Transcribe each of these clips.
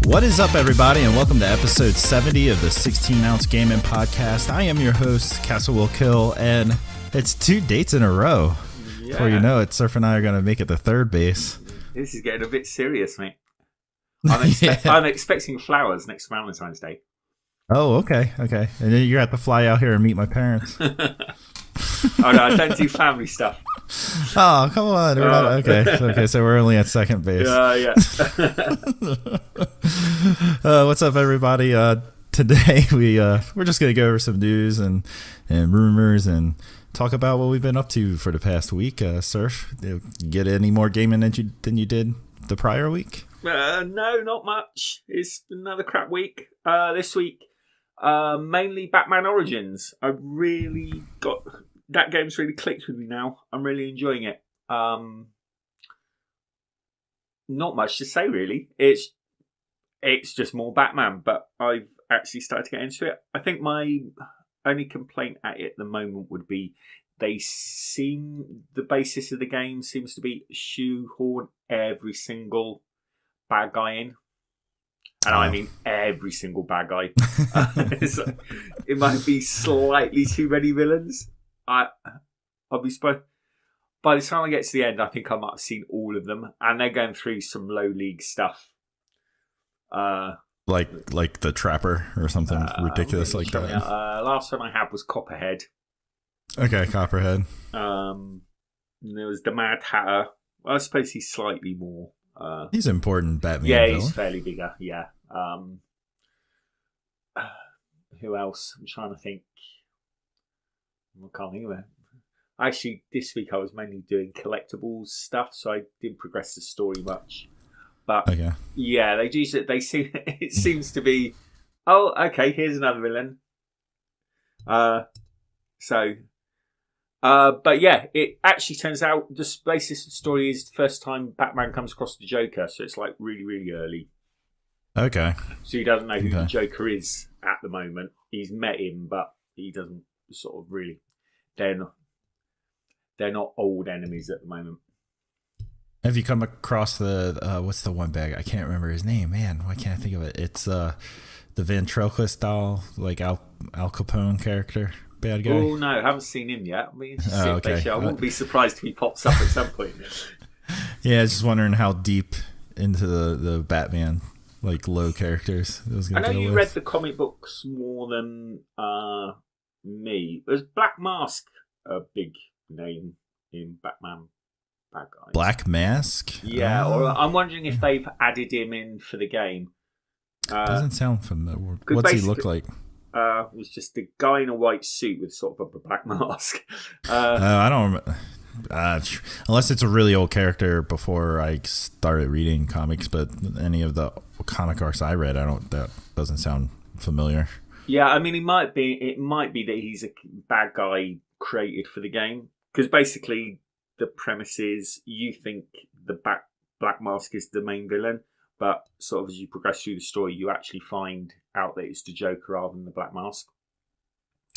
What is up, everybody, and welcome to episode 70 of the 16-ounce gaming podcast. I am your host, Castle Will Kill, and it's 2 dates in a row. Yeah. Before you know it, Surf and I are going to make it to third base. This is getting a bit serious, mate. I'm expecting flowers next Valentine's Day. Oh, okay. And then you're going to have to fly out here and meet my parents. Oh, no, I don't do family stuff. Oh, come on. Okay, so we're only at second base. Yeah. What's up, everybody? Today we're just going to go over some news and rumors and talk about what we've been up to for the past week. Surf, you get any more gaming than you did the prior week? No, not much. It's another crap week. This week, mainly Batman Origins. I really got... That game's really clicked with me now. I'm really enjoying it. Not much to say, really. It's just more Batman, but I've actually started to get into it. I think my only complaint at it at the moment would be the basis of the game seems to be shoehorn every single bad guy in. And I mean every single bad guy. It might be slightly too many villains. I'll be surprised. By the time I get to the end, I think I might have seen all of them, and they're going through some low league stuff. Like the Trapper or something ridiculous like that. Last one I had was Copperhead. Okay, Copperhead. And there was the Mad Hatter. Well, I suppose he's slightly more. He's important, Batman. Yeah, villain. He's fairly bigger. Yeah. Who else? I'm trying to think. I can't think of it. Actually, this week I was mainly doing collectibles stuff, so I didn't progress the story much. But okay. Yeah, they do. It seems to be. Oh, okay. Here's another villain. But yeah, it actually turns out the basis of the story is the first time Batman comes across the Joker, so it's like really, really early. Okay. So he doesn't know who the Joker is at the moment. He's met him, but he doesn't sort of really. They're not old enemies at the moment. Have you come across the what's the one bag? I can't remember his name. Man, why can't I think of it? It's the ventriloquist style, like Al Capone character, bad guy. Oh no, I haven't seen him yet. I mean, I wouldn't be surprised if he pops up at some point. Yeah, just wondering how deep into the Batman like low characters it was I know you read the comic books more than me. Was Black Mask a big name in Batman bad guys? Black Mask? Yeah, or I'm wondering if they've added him in for the game. Doesn't sound familiar. What's he look like? It was just a guy in a white suit with sort of a black mask. I don't remember. Unless it's a really old character before I started reading comics, but any of the comic arcs I read, that doesn't sound familiar. Yeah, I mean, it might be that he's a bad guy created for the game. Because basically, the premise is you think the Black Mask is the main villain, but sort of as you progress through the story, you actually find out that it's the Joker rather than the Black Mask.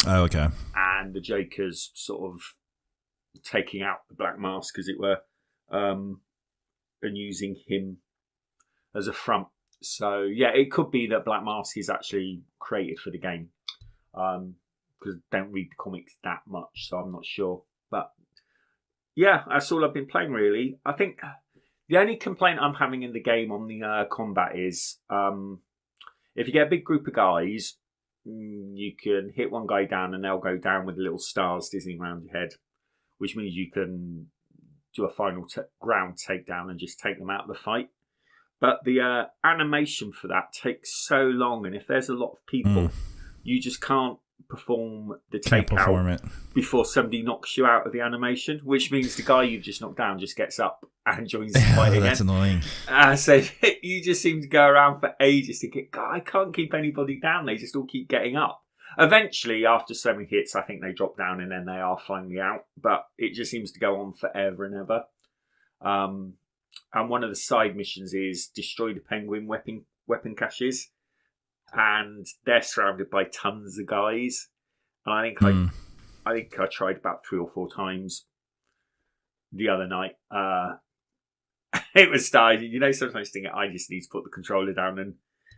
Oh, okay. And the Joker's sort of taking out the Black Mask, as it were, and using him as a front. So, yeah, it could be that Black Mask is actually created for the game. Because I don't read the comics that much, so I'm not sure. But, yeah, that's all I've been playing, really. I think the only complaint I'm having in the game on the combat is if you get a big group of guys, you can hit one guy down and they'll go down with little stars dizzying around your head, which means you can do a final ground takedown and just take them out of the fight. But the animation for that takes so long, and if there's a lot of people, you just can't perform the takeout before somebody knocks you out of the animation, which means the guy you've just knocked down just gets up and joins the fight again. That's annoying. So you just seem to go around for ages thinking, God, I can't keep anybody down. They just all keep getting up. Eventually, after so many hits, I think they drop down and then they are finally out. But it just seems to go on forever and ever. And one of the side missions is destroy the penguin weapon caches. And they're surrounded by tons of guys. And I think I tried about 3 or 4 times the other night. It was starting, sometimes thinking I just need to put the controller down and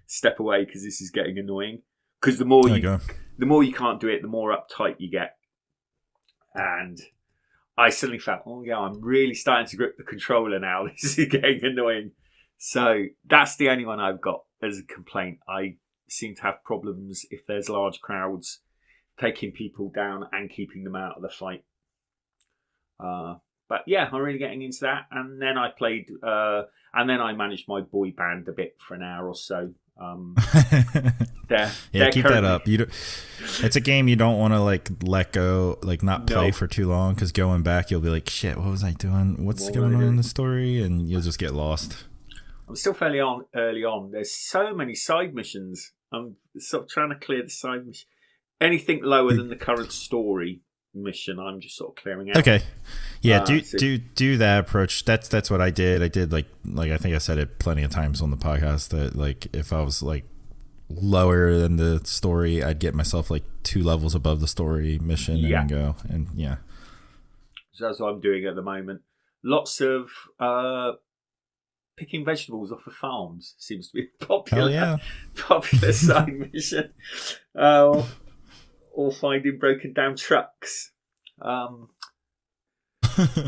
step away because this is getting annoying. Because the more you can't do it, the more uptight you get. And I suddenly felt, I'm really starting to grip the controller now. This is getting annoying. So that's the only one I've got as a complaint. I seem to have problems if there's large crowds, taking people down and keeping them out of the fight. But yeah, I'm really getting into that. And then I played, and then I managed my boy band a bit for an hour or so. Keep that up. It's a game you don't want to like let go, like not play for too long, because going back you'll be like, shit, what was I doing? What's going on in the story? And you'll just get lost. I'm still fairly early on. There's so many side missions. I'm sort of trying to clear the side mission. Anything lower than the current story mission, I'm just sort of clearing out. Okay, yeah, do that approach. That's what I did. I did like I think I said it plenty of times on the podcast that like if I was like lower than the story, I'd get myself like 2 levels above the story mission and then go. And so that's what I'm doing at the moment. Lots of picking vegetables off of farms seems to be a popular side mission. Or finding broken down trucks. I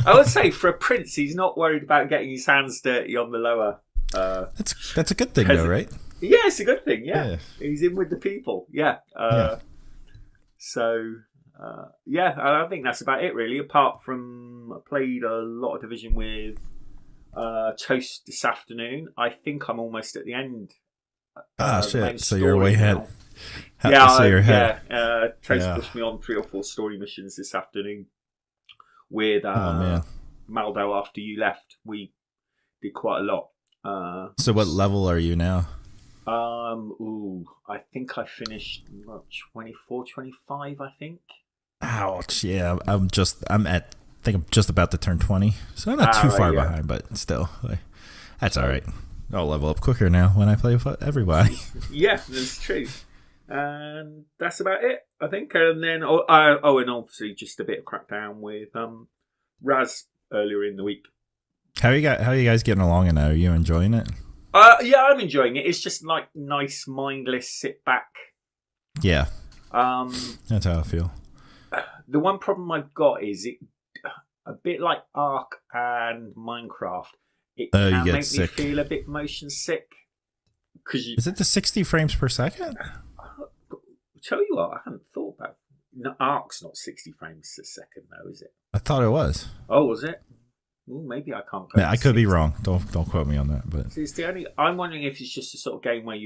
would say for a prince, he's not worried about getting his hands dirty on the lower. That's a good thing, though, right? Yeah, it's a good thing. Yeah, he's in with the people. Yeah. So, I think that's about it, really. Apart from I played a lot of Division with Toast this afternoon. I think I'm almost at the end. Shit! So you're way ahead. Toast pushed me on 3 or 4 story missions this afternoon with Maldo after you left. We did quite a lot. So what level are you now? I think I finished 24, 25, I think. Ouch, yeah. I think I'm just about to turn 20. So I'm not too far behind, but still, that's all right. I'll level up quicker now when I play with everybody. Yeah, that's true. And that's about it, I think. And then, and obviously just a bit of Crackdown with Raz earlier in the week. How are you guys getting along in that? Are you enjoying it? Yeah, I'm enjoying it. It's just like nice, mindless sit back. Yeah. That's how I feel. The one problem I've got is it a bit like Ark and Minecraft. It can make me feel a bit motion sick. Is it the 60 frames per second? Tell you what, I hadn't thought about it. No, Ark's not 60 frames a second, though, is it? I thought it was. Oh, was it? Well, maybe I can't. Yeah, I could be wrong. Don't quote me on that. But so it's the only. I'm wondering if it's just a sort of game where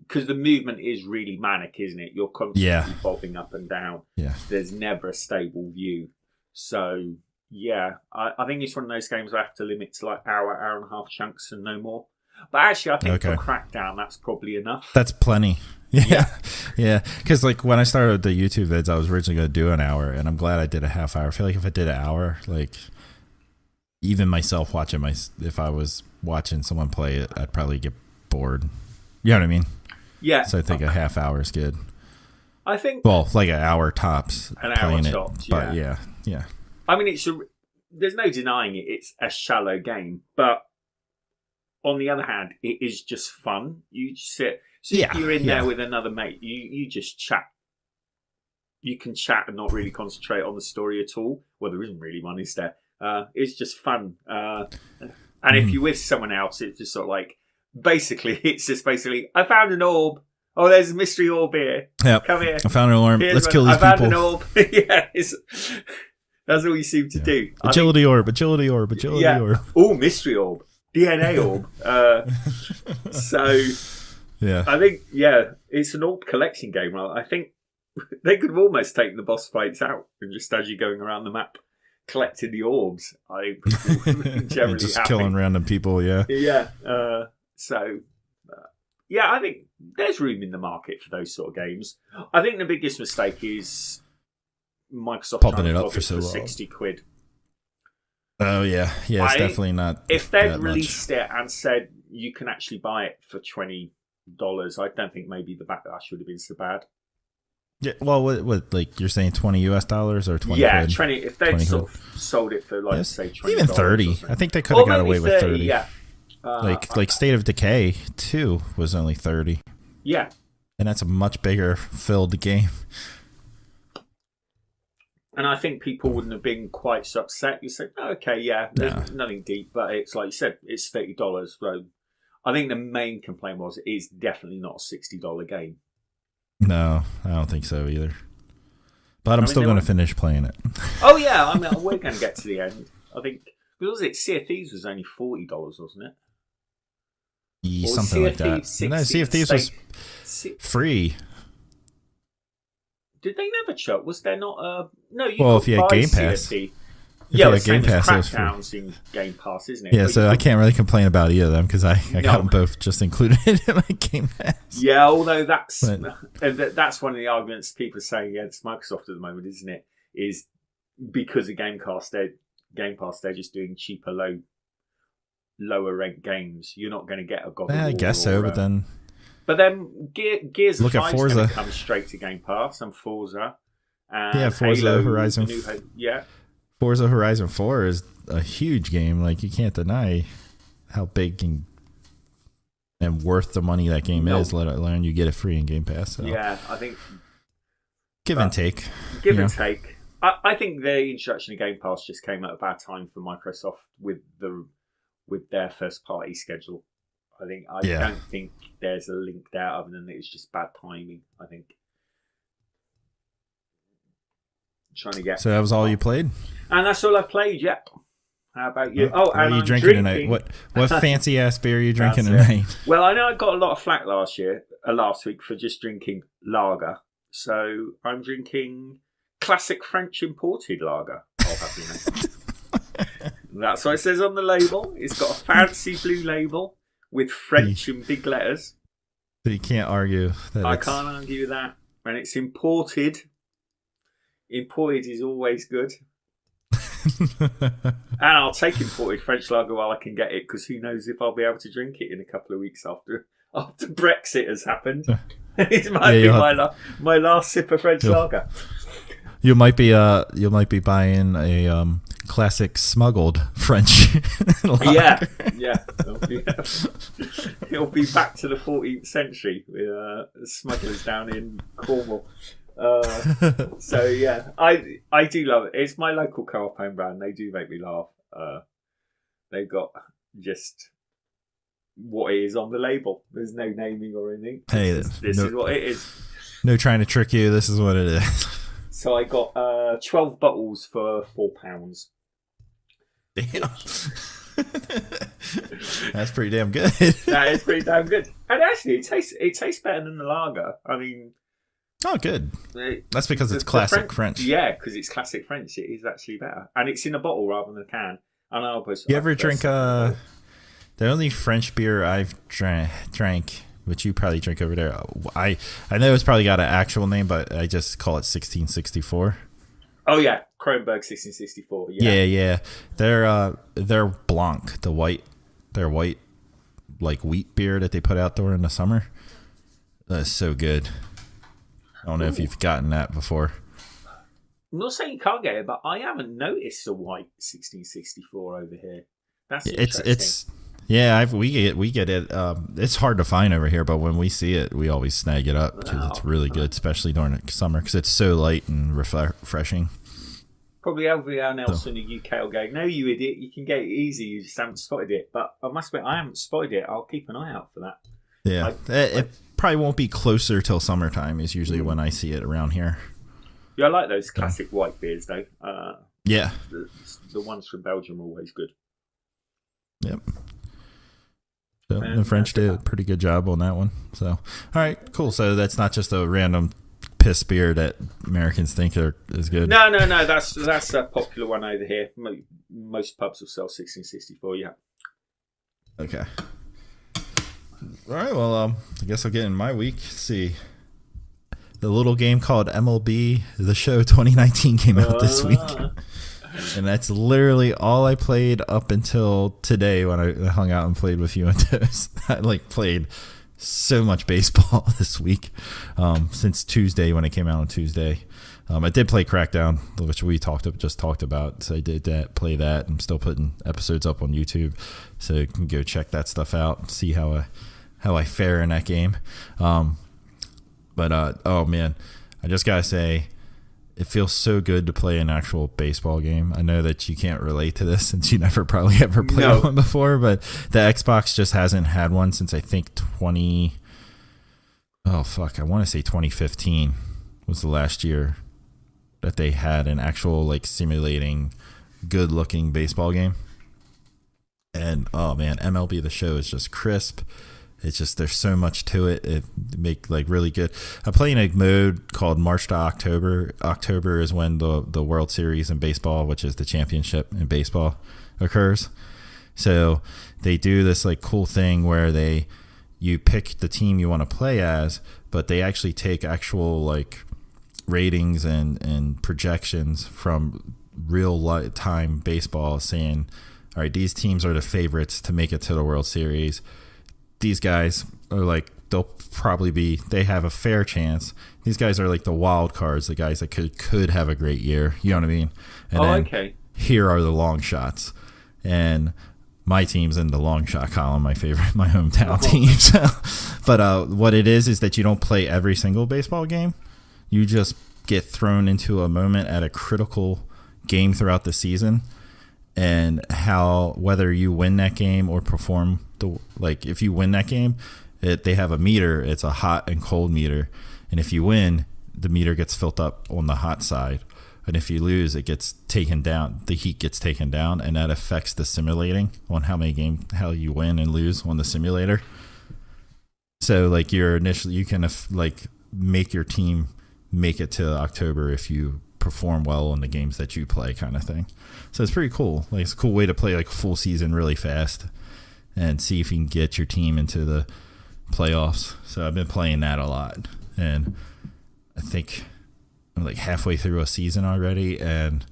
because the movement is really manic, isn't it? You're constantly bobbing up and down. Yeah. There's never a stable view. So I think it's one of those games I have to limit to like hour and a half chunks and no more. But actually, I think for Crackdown, that's probably enough. That's plenty. Yeah. Because like when I started the YouTube vids, I was originally going to do an hour, and I'm glad I did a half hour. I feel like if I did an hour, like even myself watching if I was watching someone play it, I'd probably get bored. You know what I mean? Yeah. So I think a half hour is good. I think like an hour tops. An hour tops. But yeah. I mean, there's no denying it. It's a shallow game, but on the other hand, it is just fun. You just sit. So if you're in there with another mate, you just chat. You can chat and not really concentrate on the story at all. Well, there isn't really one, is there? It's just fun. And if you're with someone else, it's just sort of like, it's just basically, I found an orb. Oh, there's a mystery orb here. Yep. Come here. I found an orb. Let's kill these people. I found an orb. That's all you seem to do. Agility orb. Oh, mystery orb. DNA orb. I think, it's an orb collection game. I think they could have almost taken the boss fights out and just as you're going around the map collecting the orbs. I generally just killing random people. Yeah. I think there's room in the market for those sort of games. I think the biggest mistake is Microsoft popping it up for so long. £60. Oh yeah, it's definitely not. If they'd released it and said you can actually buy it for $20, I don't think maybe the backlash would have been so bad. Yeah, well, what like you're saying $20 or 20? Yeah, 20. If they'd sort of sold it for say $20, even 30, I think they could have got away with 30. Yeah, Like State of Decay 2 was only 30. Yeah. And that's a much bigger filled game. And I think people wouldn't have been quite so upset. You said, oh, okay, yeah, there's nothing deep, but it's like you said, it's $30. So I think the main complaint was it's definitely not a $60 game. No, I don't think so either. But I'm still going to finish playing it. Oh, yeah, I mean, we're going to get to the end. I think, was it Sea of Thieves was only $40, wasn't it? Yeah, something like that. No, Sea of Thieves was free. Did they never chuck? Was there not a... No, if you had Game Pass. Yeah, it's Game Pass, Crackdown's in Game Pass, isn't it? Yeah, so I can't really complain about either of them because I got them both just included in my Game Pass. Yeah, although that's one of the arguments people are saying against Microsoft at the moment, isn't it? Is because of Game Pass, they're just doing cheaper, lower ranked games. You're not going to get a God of War. I guess so, but then... But then Gears of 5 is going to come straight to Game Pass, and Forza. And Forza Halo, Horizon. Yeah. Forza Horizon 4 is a huge game. Like, you can't deny how big and worth the money that game is, let alone you get it free in Game Pass. So. Yeah, I think... Give and take. Give and take. I think the introduction of Game Pass just came at a bad time for Microsoft with their first-party schedule. I don't think there's a link there other than it's just bad timing, I think. Trying to get... So that was all you played? And that's all I played, yeah. How about you? What are you drinking tonight? What fancy ass beer are you drinking tonight? Well, I know I got a lot of flack last week for just drinking lager. So I'm drinking classic French imported lager. I'll have you know. That's what it says on the label. It's got a fancy blue label with French in big letters. But you can't argue that I can't argue that. And it's imported. Imported is always good. And I'll take imported French lager while I can get it, because who knows if I'll be able to drink it in a couple of weeks after Brexit has happened. It might be my last sip of French lager. You might be buying a classic smuggled French lager. Yeah. It'll be back to the 14th century with smugglers down in Cornwall. So yeah, I do love it. It's my local co-op home brand. They do make me laugh. They've got just what it is on the label. There's no naming or anything. Hey, this is what it is. No trying to trick you. This is what it is. So I got 12 bottles for £4. Damn. That's pretty damn good. That is pretty damn good. And actually, it tastes better than the lager. I mean, oh, good. That's because it's classic French. Yeah, because it's classic French. It is actually better, and it's in a bottle rather than a can. And you ever drink the only French beer I've drank, which you probably drink over there? I know it's probably got an actual name, but I just call it 1664. Oh yeah, Kronberg 1664. Yeah. They're Blanc, their white like wheat beer that they put out there in the summer. That's so good. I don't know if you've gotten that before. I'm not saying you can't get it, but I haven't noticed a white 1664 over here. That's interesting. We get it. It's hard to find over here, but when we see it, we always snag it up because it's really good, especially during the summer because it's so light and refreshing. Probably everyone else in the UK will go, no, you idiot, you can get it easy, you just haven't spotted it. But I must admit, I haven't spotted it. I'll keep an eye out for that. Yeah, it probably won't be closer till summertime is usually when I see it around here. Yeah, I like those classic white beers, though. Yeah. The ones from Belgium are always good. Yep. So the French did a pretty good job on that one. So, all right, cool. So that's not just a random piss beer that Americans think is good. No. That's a popular one over here. Most pubs will sell 1664, yeah. Okay. All right, well, I guess I'll get in my week. Let's see. The little game called MLB The Show 2019 came out this week. And that's literally all I played up until today when I hung out and played with you and Toast. I played so much baseball this week since Tuesday when it came out on Tuesday. I did play Crackdown, which we just talked about. So I did play that. I'm still putting episodes up on YouTube, so you can go check that stuff out and see how I fare in that game. But oh man, I just gotta say, it feels so good to play an actual baseball game. I know that you can't relate to this since you never probably ever played one before, but the Xbox just hasn't had one since I think I want to say 2015 was the last year that they had an actual like simulating good looking baseball game. And oh man, MLB The Show is just crisp. It's just, there's so much to it. It make like really good. I'm playing a mode called March to October. October is when the World Series in baseball, which is the championship in baseball, occurs. So they do this like cool thing where you pick the team you want to play as, but they actually take actual like ratings and projections from real time baseball, saying, all right, these teams are the favorites to make it to the World Series. These guys are like, they have a fair chance. These guys are like the wild cards, the guys that could have a great year. You know what I mean? And okay. Here are the long shots. And my team's in the long shot column, my hometown team. So, but what it is that you don't play every single baseball game. You just get thrown into a moment at a critical game throughout the season. And whether you win that game or perform if you win that game, they have a meter. It's a hot and cold meter, and if you win, the meter gets filled up on the hot side, and if you lose, it gets taken down. The heat gets taken down, and that affects the simulating on how you win and lose on the simulator. So like you can make your team make it to October if you perform well in the games that you play, kind of thing. So it's pretty cool. Like, it's a cool way to play like a full season really fast and see if you can get your team into the playoffs. So I've been playing that a lot, and I think I'm like halfway through a season already, and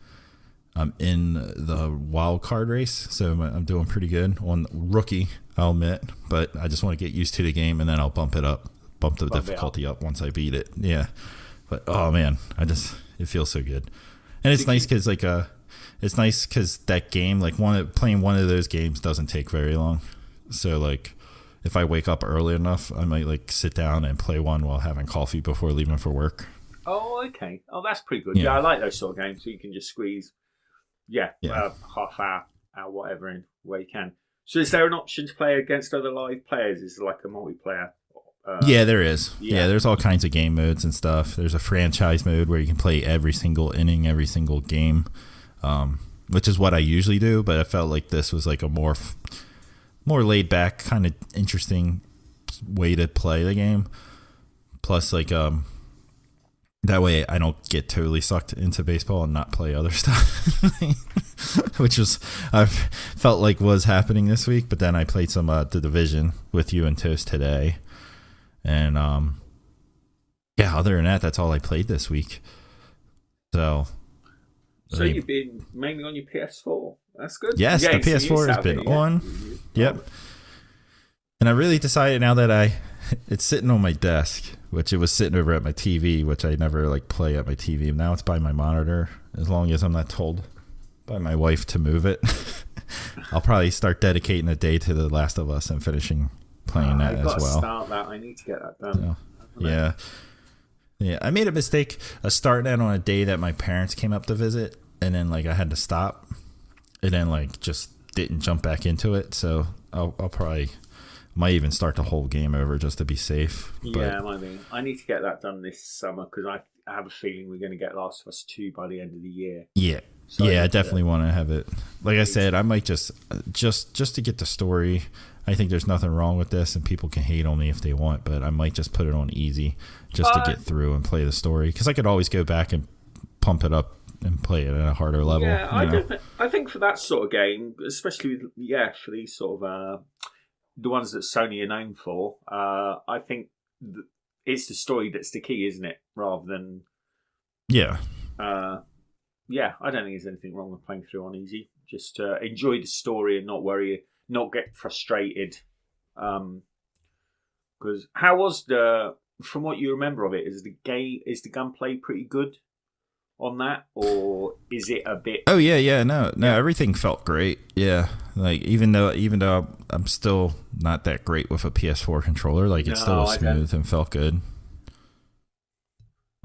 I'm in the wild card race. So I'm doing pretty good on rookie, I'll admit, but I just want to get used to the game, and then I'll bump the difficulty up once I beat it. Yeah. But oh man, it feels so good. And it's nice because that game, like playing one of those games doesn't take very long. So like if I wake up early enough, I might like sit down and play one while having coffee before leaving for work. Oh, okay. Oh, that's pretty good. Yeah, I like those sort of games. So you can just squeeze, half hour, whatever, in where you can. So is there an option to play against other live players? Is it like a multiplayer? Yeah, there is. Yeah, there's all kinds of game modes and stuff. There's a franchise mode where you can play every single inning, every single game, which is what I usually do. But I felt like this was like a more laid back, kind of interesting way to play the game. Plus, like that way I don't get totally sucked into baseball and not play other stuff, which I felt like was happening this week. But then I played some The Division with you and Toast today. And other than that, that's all I played this week. So you've been mainly on your PS4. That's good. Yes, the PS4 has been on. Yep. And I really decided now that it's sitting on my desk, which it was sitting over at my TV, which I never like play at my TV. Now it's by my monitor. As long as I'm not told by my wife to move it, I'll probably start dedicating a day to The Last of Us and finishing playing that as well. I've got to start that. I need to get that done. So, yeah. I made a mistake starting that on a day that my parents came up to visit, and then like I had to stop, and then like just didn't jump back into it. So I'll probably might even start the whole game over just to be safe. Yeah, I mean, I need to get that done this summer because I have a feeling we're going to get Last of Us 2 by the end of the year. Yeah. So I definitely want to have it. Like I said, I might just to get the story. I think there's nothing wrong with this, and people can hate on me if they want, but I might just put it on easy just to get through and play the story, because I could always go back and pump it up and play it at a harder level. Yeah, I think for that sort of game, especially for these sort of the ones that Sony are known for, I think it's the story that's the key, isn't it? Rather than I don't think there's anything wrong with playing through on easy. Just enjoy the story and not worry. Not get frustrated, because Because how was from what you remember of it, is the gunplay pretty good on that, or is it a bit? Oh yeah, no, everything felt great. Yeah, like even though I'm still not that great with a PS4 controller, like it's still smooth and felt good.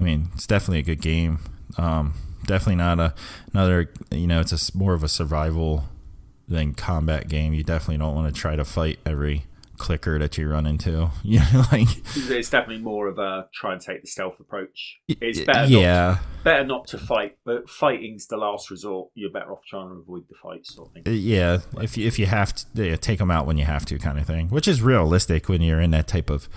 I mean, it's definitely a good game. Definitely not another. It's more of a survival than combat game. You definitely don't want to try to fight every clicker that you run into. It's definitely more of a try and take the stealth approach. It's better better not to fight, but fighting's the last resort. You're better off trying to avoid the fight sort of thing. Yeah, if you have to, take them out when you have to, kind of thing, which is realistic when you're in that type of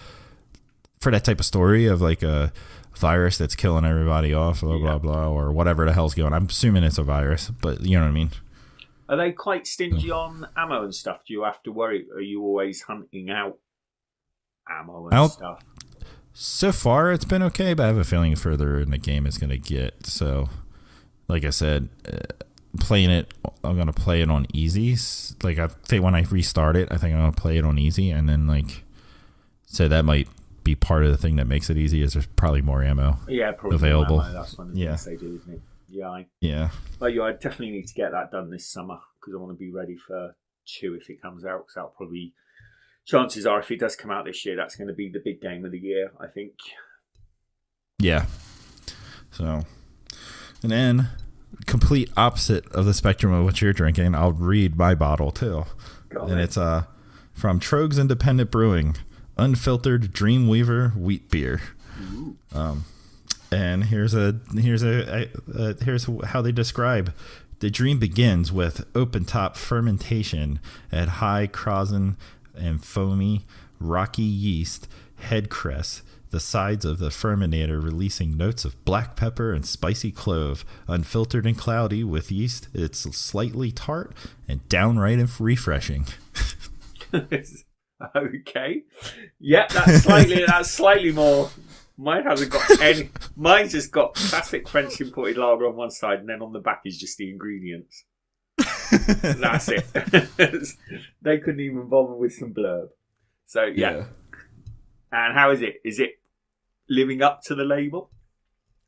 story of like a virus that's killing everybody off, blah blah, or whatever the hell's going. I'm assuming it's a virus, but you know what I mean. Are they quite stingy on ammo and stuff? Do you have to worry? Are you always hunting out ammo and stuff? So far, it's been okay, but I have a feeling further in the game it's going to get. So, like I said, playing it, I'm going to play it on easy. Like, I think when I restart it, I think I'm going to play it on easy. And then, so that might be part of the thing that makes it easy is there's probably more ammo available. More ammo. That's one of the things they do, isn't it? Yeah. Well, I definitely need to get that done this summer because I want to be ready for 2 if it comes out. Because that'll probably, chances are, if it does come out this year, that's going to be the big game of the year, I think. Yeah. So, and then complete opposite of the spectrum of what you're drinking, I'll read my bottle too, and it's from Troegs Independent Brewing, unfiltered Dreamweaver wheat beer. Ooh. And here's how they describe. The dream begins with open top fermentation at high crozin and foamy, rocky yeast head cress. The sides of the fermentator releasing notes of black pepper and spicy clove. Unfiltered and cloudy with yeast, it's slightly tart and downright refreshing. Okay. Yeah, that's slightly more. Mine hasn't got any. Mine's just got classic French imported lager on one side, and then on the back is just the ingredients. That's it. They couldn't even bother with some blurb. So yeah. And how is it? Is it living up to the label?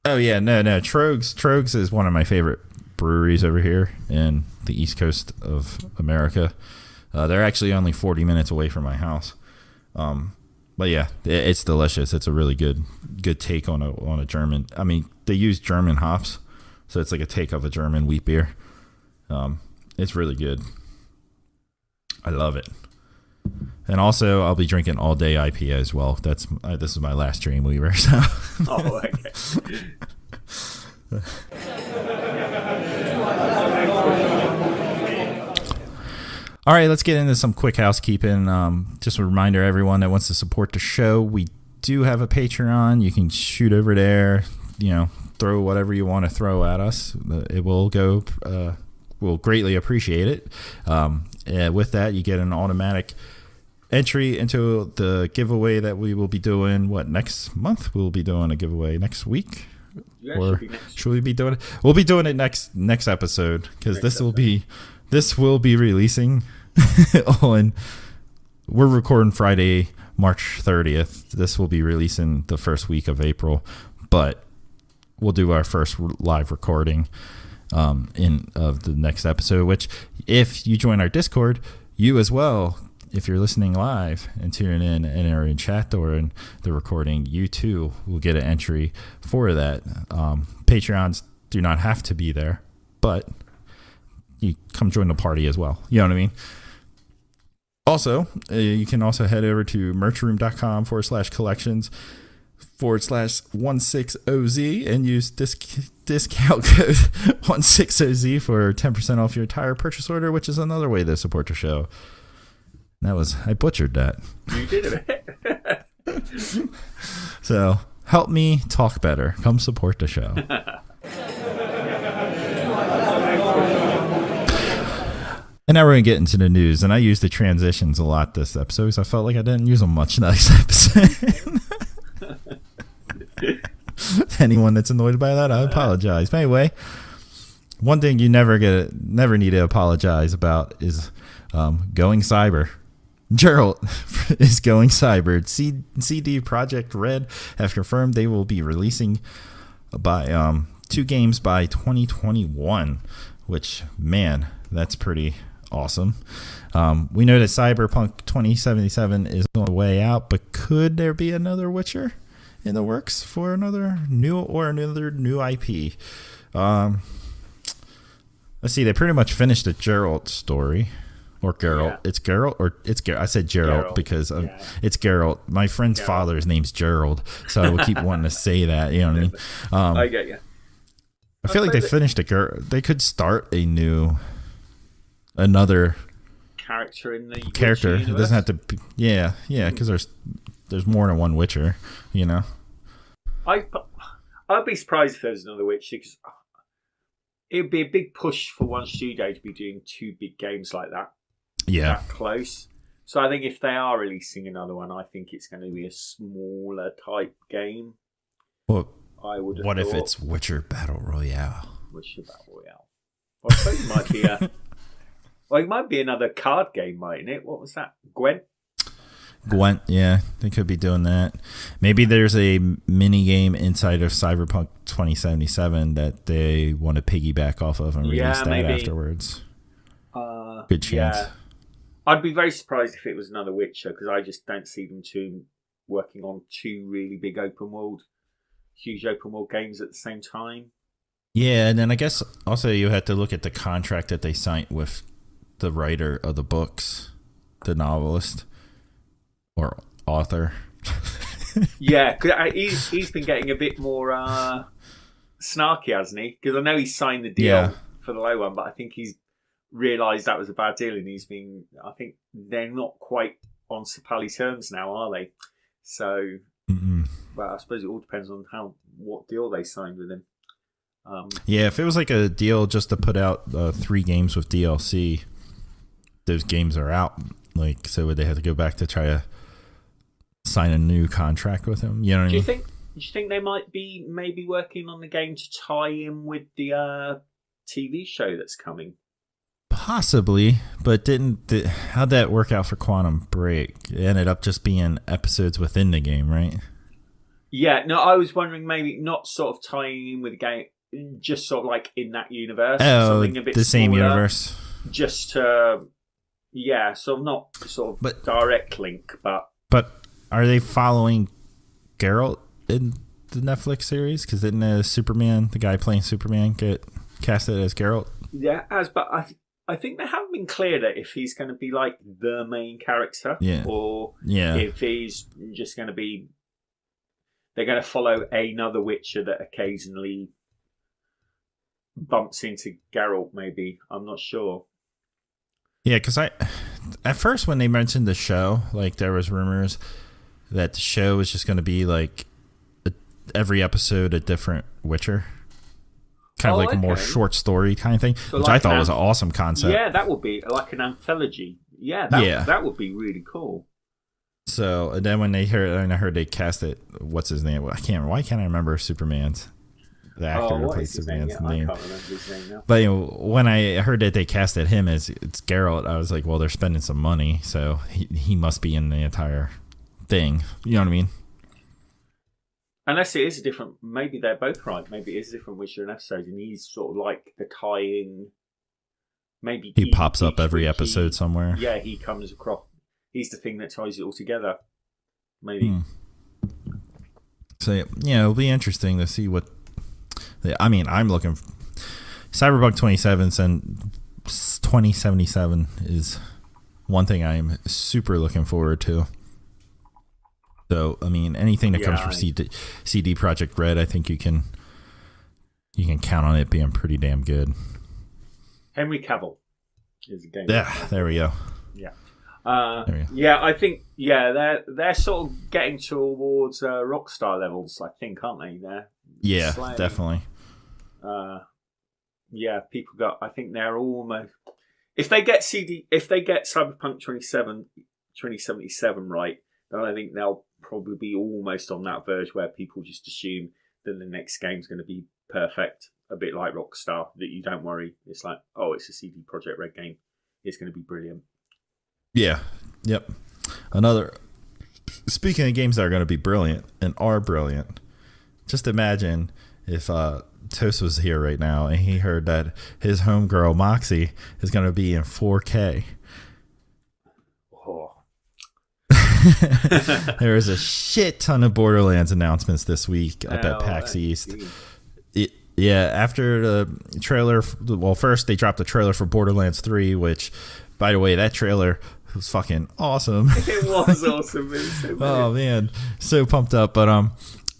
Oh yeah, no. Troegs is one of my favorite breweries over here in the East Coast of America. They're actually only 40 minutes away from my house. But yeah, it's delicious. It's a really good take on a German. I mean, they use German hops, so it's like a take of a German wheat beer. It's really good. I love it. And also, I'll be drinking all day IPA as well. This is my last Dreamweaver. So. Oh, okay. All right, let's get into some quick housekeeping. Just a reminder, everyone that wants to support the show, we do have a Patreon. You can shoot over there, throw whatever you want to throw at us. It will go. We'll greatly appreciate it. With that, you get an automatic entry into the giveaway that we will be doing. Next month? We'll be doing a giveaway next week. Or should we be doing it? We'll be doing it next episode because this will be releasing on. We're recording Friday, March 30th. This will be releasing the first week of April, but we'll do our first live recording of the next episode. Which, if you join our Discord, you as well. If you're listening live and tuning in and are in chat or in the recording, you too will get an entry for that. Patreons do not have to be there, but you come join the party as well. You know what I mean? Also, you can also head over to merchroom.com/collections/16OZ and use discount code 16OZ for 10% off your entire purchase order, which is another way to support the show. I butchered that. You did a bit. So help me talk better. Come support the show. And now we're going to get into the news. And I used the transitions a lot this episode, so I felt like I didn't use them much this episode. Anyone that's annoyed by that, I apologize. But anyway, one thing you never need to apologize about is going cyber. Geralt is going cyber. CD Projekt Red have confirmed they will be releasing by 2 games by 2021, which, man, that's pretty awesome. We know that Cyberpunk 2077 is on the way out, but could there be another Witcher in the works for another new IP? Let's see. They pretty much finished the Geralt story. Or Geralt. Yeah. It's Geralt or it's Geralt. I said Geralt because it's Geralt. My friend's father's name's Gerald, so I will keep wanting to say that. You know what I mean? I get you. I feel like they finished it. They could start another character in the character. It doesn't have to be, because there's more than one Witcher. You know. I'd be surprised if there's another Witcher, because it would be a big push for one studio to be doing 2 big games like that. Yeah. That close. So I think if they are releasing another one, I think it's going to be a smaller type game. Well, I would have what thought. If it's Witcher Battle Royale? Witcher Battle Royale. Well, I suppose it might be it might be another card game, mightn't it? What was that? Gwent, yeah. They could be doing that. Maybe there's a mini game inside of Cyberpunk 2077 that they want to piggyback off of and release that afterwards. Good chance. Yeah. I'd be very surprised if it was another Witcher, because I just don't see them working on 2 really big huge open world games at the same time. Yeah, and then I guess also you have to look at the contract that they signed with the writer of the books, the novelist or author. Yeah, because he's been getting a bit more snarky, hasn't he? Because I know he signed the deal for the low one, but I think he's realised that was a bad deal, and I think they're not quite on Sapali terms now, are they? So, well, I suppose it all depends on what deal they signed with him. Yeah, if it was like a deal just to put out 3 games with DLC, those games are out. Like, so would they have to go back to try to sign a new contract with him? You know what I mean? Do you think they might be maybe working on the game to tie in with the TV show that's coming? Possibly, but how'd that work out for Quantum Break? It ended up just being episodes within the game, right? Yeah, no, I was wondering maybe not sort of tying in with the game, just sort of like in that universe. Something a bit the same smaller, universe. Just so not sort of direct link, but... But are they following Geralt in the Netflix series? Because didn't the guy playing Superman, get casted as Geralt? Yeah, but I think they haven't been clear that if he's going to be like the main character, or if he's just going to be... They're going to follow another Witcher that occasionally bumps into Geralt, maybe. I'm not sure. Yeah, because at first when they mentioned the show, like there was rumors that the show was just going to be like every episode a different Witcher. Kind of like a more short story kind of thing, so which I thought was an awesome concept. Yeah, that would be like an anthology. Yeah, that would be really cool. So, and then when I heard they cast it, what's his name? Why can't I remember Superman's? The actor who plays Superman's name. I can't remember his name now. But when I heard that they casted him as it's Geralt, I was like, well, they're spending some money, so he must be in the entire thing. You know what I mean? Unless it is a different... Maybe they're both right. Maybe it is a different Witcher episode, and he's sort of like the tie-in... Maybe he pops up every episode somewhere. Yeah, he comes across... He's the thing that ties it all together. Maybe. So, it'll be interesting to see what... I'm looking... Cyberpunk 2077 is one thing I'm super looking forward to. So, anything that comes from CD Projekt Red, I think you can count on it being pretty damn good. Henry Cavill is a game. Yeah, there we go. Yeah. Yeah, I think they're sort of getting towards Rockstar levels, I think, aren't they? Yeah, definitely. I think they're almost... If they get Cyberpunk 2077 right, then I think they'll probably be almost on that verge where people just assume that the next game's going to be perfect, a bit like Rockstar, that you don't worry. It's like, oh, it's a CD Projekt Red game. It's going to be brilliant. Yeah. Yep. Another. Speaking of games that are going to be brilliant and are brilliant, just imagine if Toast was here right now and he heard that his homegirl Moxie is going to be in 4K. Oh. There was a shit ton of Borderlands announcements this week up at PAX East. Yeah, after the trailer, well, first they dropped the trailer for Borderlands 3, which, by the way, that trailer was fucking awesome. It was awesome. It was so oh man, so pumped up. But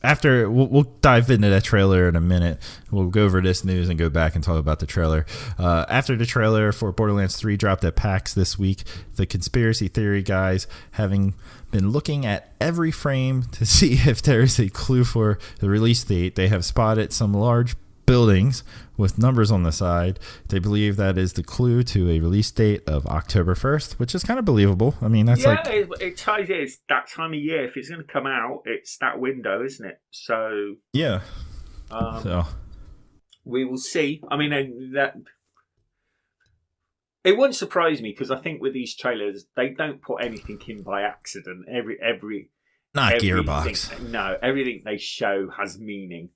after we'll dive into that trailer in a minute. We'll go over this news and go back and talk about the trailer. After the trailer for Borderlands 3 dropped at PAX this week, the conspiracy theory guys, having been looking at every frame to see if there is a clue for the release date, they have spotted some large buildings with numbers on the side. They believe that is the clue to a release date of October 1st, which is kind of believable. I mean, that's it ties it. It's that time of year. If it's going to come out, it's that window, isn't it? So yeah. So we will see. I mean, that it wouldn't surprise me because I think with these trailers, they don't put anything in by accident. Every not Gearbox. No, everything they show has meaning.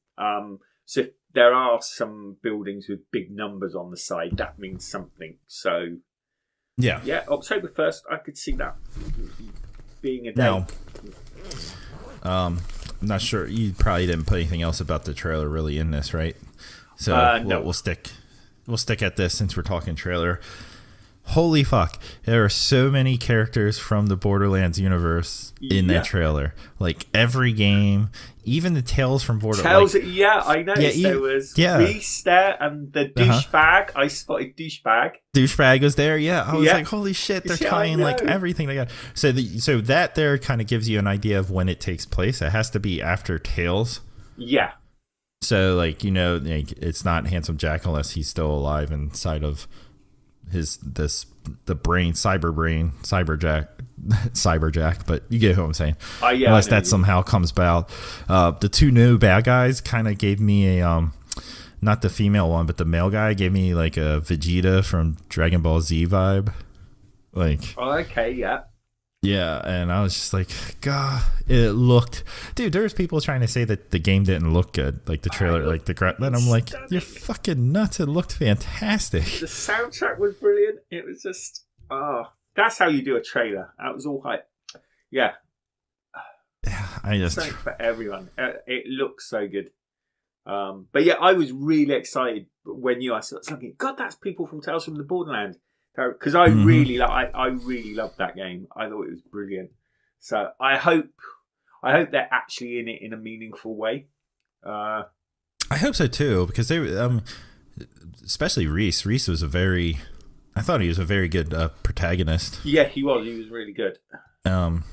So if there are some buildings with big numbers on the side, that means something. So yeah, October 1st, I could see that being a day. Now, I'm not sure. You probably didn't put anything else about the trailer really in this, right? So no. we'll stick at this since we're talking trailer. Holy fuck. There are so many characters from the Borderlands universe in that trailer. Like every game, even the Tales from Borderlands. I noticed there was Reese there and the douchebag. I spotted douchebag. Douchebag was there, I was like, holy shit, they're tying like everything together. So that there kind of gives you an idea of when it takes place. It has to be after Tales. Yeah. So like, it's not Handsome Jack unless he's still alive inside of the brain, cyberjack, but you get who I'm saying. Unless that somehow comes about. The two new bad guys kind of gave me a not the female one, but the male guy gave me like a Vegeta from Dragon Ball Z vibe. Like, yeah, and I was just like, God, it looked... Dude, there's people trying to say that the game didn't look good. Like, the trailer, like, then I'm like, you're fucking nuts. It looked fantastic. The soundtrack was brilliant. It was just... that's how you do a trailer. That was all hype. Yeah. Something for everyone. It looks so good. But yeah, I was really excited when I was thinking, God, that's people from Tales from the Borderlands. Because I really loved that game. I thought it was brilliant. So I hope they're actually in it in a meaningful way. I hope so too, because they especially Reese. Reese was I thought he was a very good protagonist. Yeah, he was. He was really good. Anyone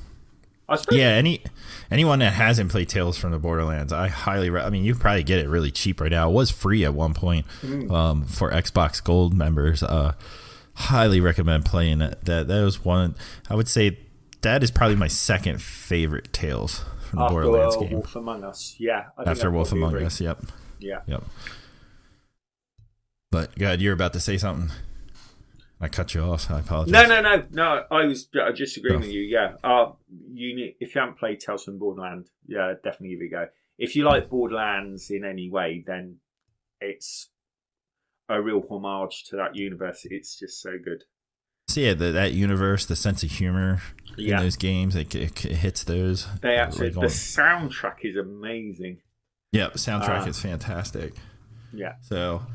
that hasn't played Tales from the Borderlands, I highly you probably get it really cheap right now. It was free at one point for Xbox Gold members. Highly recommend playing it. That was one. I would say that is probably my second favorite Tales from the Borderlands game. Wolf Among Us, yeah. After Wolf Among Us, yep. Yeah. Yep. But God, you're about to say something. I cut you off. I apologize. No. I was just agreeing with you. Yeah. If you haven't played Tales from Borderlands, yeah, definitely give it a go. If you like Borderlands in any way, then it's a real homage to that universe. It's just so good. So yeah, that universe, the sense of humor in those games, it hits those. They absolutely. The soundtrack is amazing. Yeah, the soundtrack is fantastic. Yeah. So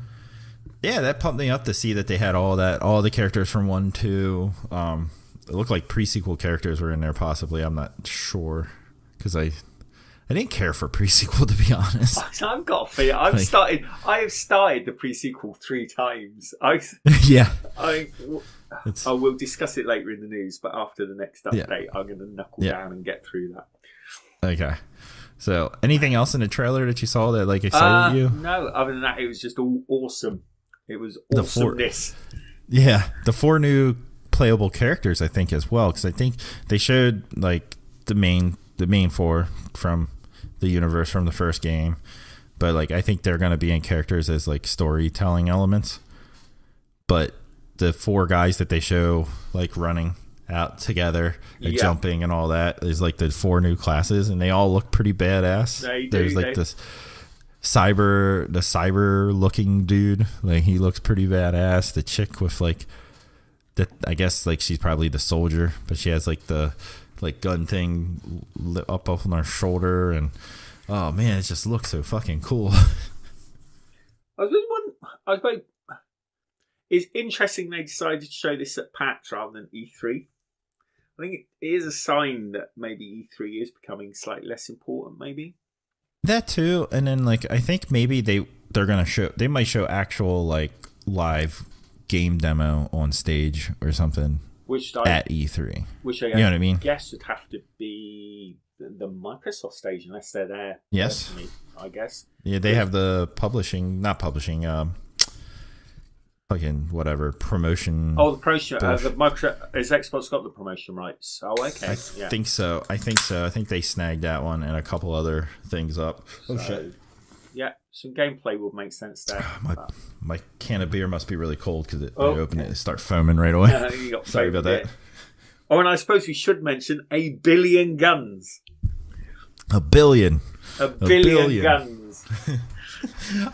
yeah, that pumped me up to see that they had all the characters from 1, 2. It looked like pre-sequel characters were in there possibly. I'm not sure because I didn't care for pre-sequel, to be honest. I've got a feeling. I have started the pre-sequel 3 times. Yeah. I will discuss it later in the news, but after the next update, I'm going to knuckle down and get through that. Okay. So, anything else in the trailer that you saw that excited you? No, other than that, it was just all awesome. It was awesomeness. The 4 new playable characters, I think, as well, because I think they showed the main 4 from the universe from the first game, but I think they're going to be in characters as storytelling elements. But the 4 guys that they show running out together and Yeah. jumping and all that. There's like the 4 new classes, and they all look pretty badass. There's like this cyber looking dude, like he looks pretty badass. The chick with like the, I guess like she's probably the soldier, but she has like the like gun thing up on her shoulder, and oh man, it just looks so fucking cool. I suppose it's interesting they decided to show this at PAX rather than E3. I think it is a sign that maybe E3 is becoming slightly less important, maybe. That too, and then like I think maybe they're gonna they might show actual like live game demo on stage or something at E3. Which I you know what I mean? Guess would have to be the Microsoft stage unless they're there. Yes, personally, I guess. Yeah, they have the not publishing. Fucking whatever promotion. Oh, the promotion. The Microsoft has Xbox got the promotion rights? Oh, okay. I think so. I think they snagged that one and a couple other things up. Oh shit. Yeah, some gameplay would make sense there. My can of beer must be really cold because I open it and start foaming right away. Sorry about that. Oh, and I suppose we should mention 1 billion guns. A billion guns.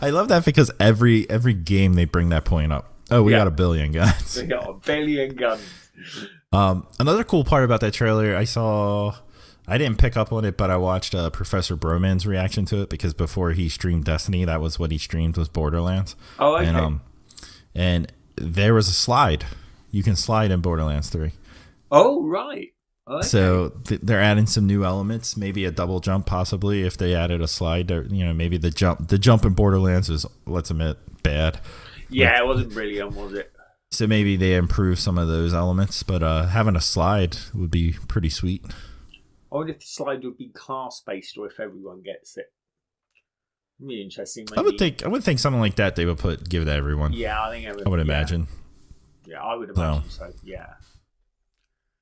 I love that because every game they bring that point up. Oh, we got 1 billion guns. We got 1 billion guns. Another cool part about that trailer, I didn't pick up on it, but I watched Professor Broman's reaction to it because before he streamed Destiny, that was what he streamed was Borderlands. Oh, okay. And there was a slide. You can slide in Borderlands 3. Oh, right. Okay. So they're adding some new elements, maybe a double jump, possibly if they added a slide. Maybe the jump in Borderlands is, let's admit, bad. Yeah, it wasn't brilliant, was it? So maybe they improve some of those elements, but having a slide would be pretty sweet. I wonder if the slide would be class based or if everyone gets it. It'd be interesting. Maybe. I would think something like that they would give to everyone. Yeah, I think everyone. I would imagine. Yeah, I would imagine so. Yeah.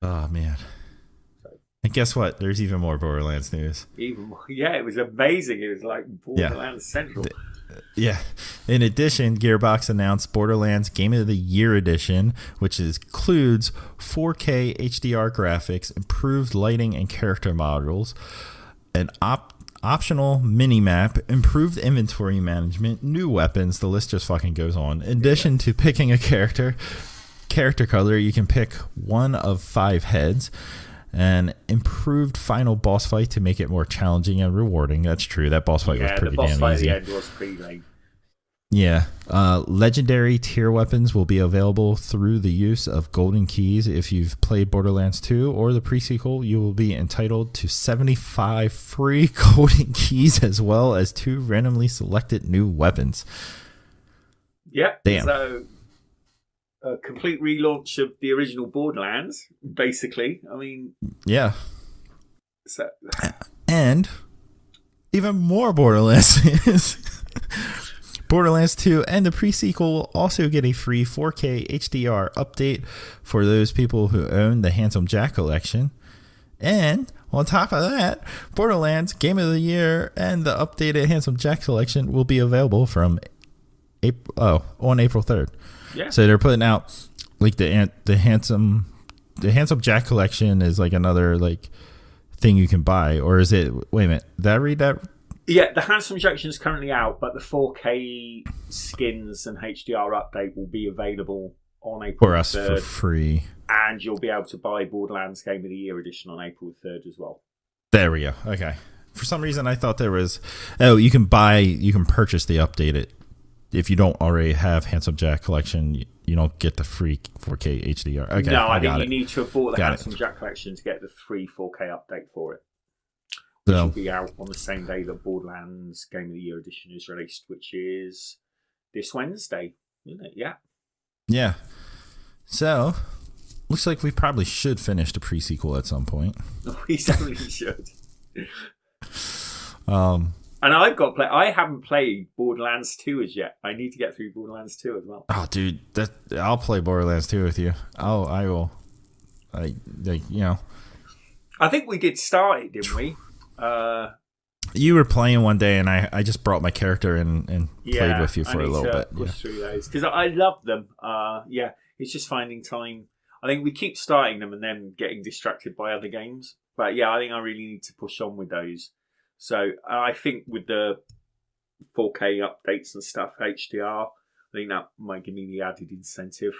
Oh man. And guess what? There's even more Borderlands news. Even more. Yeah, it was amazing. It was like Borderlands Central. Yeah. In addition, Gearbox announced Borderlands Game of the Year Edition, which includes 4K HDR graphics, improved lighting and character models, an optional mini-map, improved inventory management, new weapons. The list just fucking goes on. In addition to picking a character color, you can pick one of 5 heads. An improved final boss fight to make it more challenging and rewarding. That's true. That boss fight was pretty damn easy. Yeah, the boss fight at the end was pretty lame. Yeah. Legendary tier weapons will be available through the use of golden keys. If you've played Borderlands 2 or the pre-sequel, you will be entitled to 75 free golden keys as well as 2 randomly selected new weapons. Yep. Damn. So a complete relaunch of the original Borderlands, basically. I mean, yeah. So, and even more Borderlands is Borderlands 2 and the pre-sequel will also get a free 4K HDR update for those people who own the Handsome Jack collection. And on top of that, Borderlands Game of the Year and the updated Handsome Jack collection will be available from on April 3rd. Yeah. So they're putting out like the handsome Jack collection is like another like thing you can buy, or is it? Wait a minute, did I read that? Yeah, the Handsome Jack is currently out, but the 4K skins and HDR update will be available on April 3rd. For us for free, and you'll be able to buy Borderlands Game of the Year edition on April 3rd as well. There we go. Okay. For some reason, I thought there was. Oh, you can purchase the updated. If you don't already have Handsome Jack collection, you don't get the free 4K HDR. Okay, no, I think you need to have bought the Handsome Jack collection to get the free 4K update for it. Which will be out on the same day that Borderlands Game of the Year edition is released, which is this Wednesday, isn't it? Yeah. Yeah. So, looks like we probably should finish the pre-sequel at some point. We definitely should. And I haven't played Borderlands 2 as yet. I need to get through Borderlands 2 as well. Oh, dude, I'll play Borderlands 2 with you. I will. I think we did start it, didn't we? You were playing one day, and I just brought my character in and played with you for a little bit. Push through those because I love them. It's just finding time. I think we keep starting them and then getting distracted by other games. But yeah, I think I really need to push on with those. So I think with the 4K updates and stuff, HDR, I think that might give me the added incentive.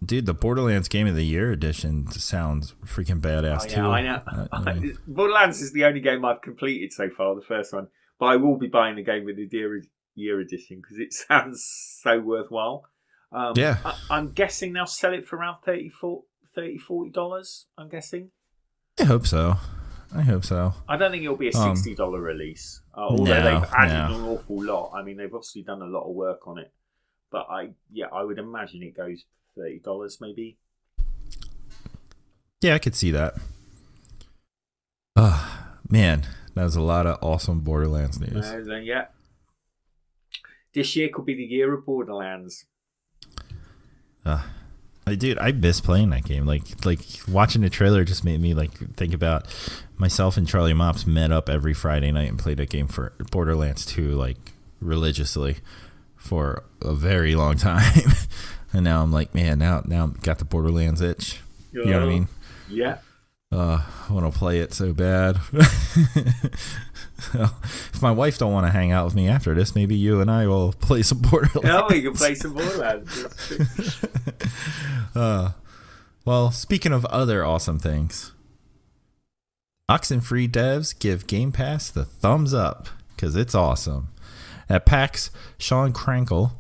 Dude, the Borderlands Game of the Year edition sounds freaking badass too. I know. Borderlands is the only game I've completed so far, the first one. But I will be buying the game with the Year edition because it sounds so worthwhile. I'm guessing they'll sell it for around $30-$40, I'm guessing. I hope so. I don't think it'll be a $60 release. Although they've added an awful lot. I mean, they've obviously done a lot of work on it. But I would imagine it goes $30 maybe. Yeah, I could see that. Man, that was a lot of awesome Borderlands news. Yeah. This year could be the year of Borderlands. Dude, I miss playing that game. Like watching the trailer just made me think about myself and Charlie Mops met up every Friday night and played that game for Borderlands 2 religiously for a very long time. And now I'm like, man, now I've got the Borderlands itch. You know what I mean? Yeah. I want to play it so bad. If my wife don't want to hang out with me after this, maybe you and I will play some Borderlands. Oh, we can play some Borderlands. Well, speaking of other awesome things, Oxenfree devs give Game Pass the thumbs up because it's awesome. At PAX, Sean Krankel,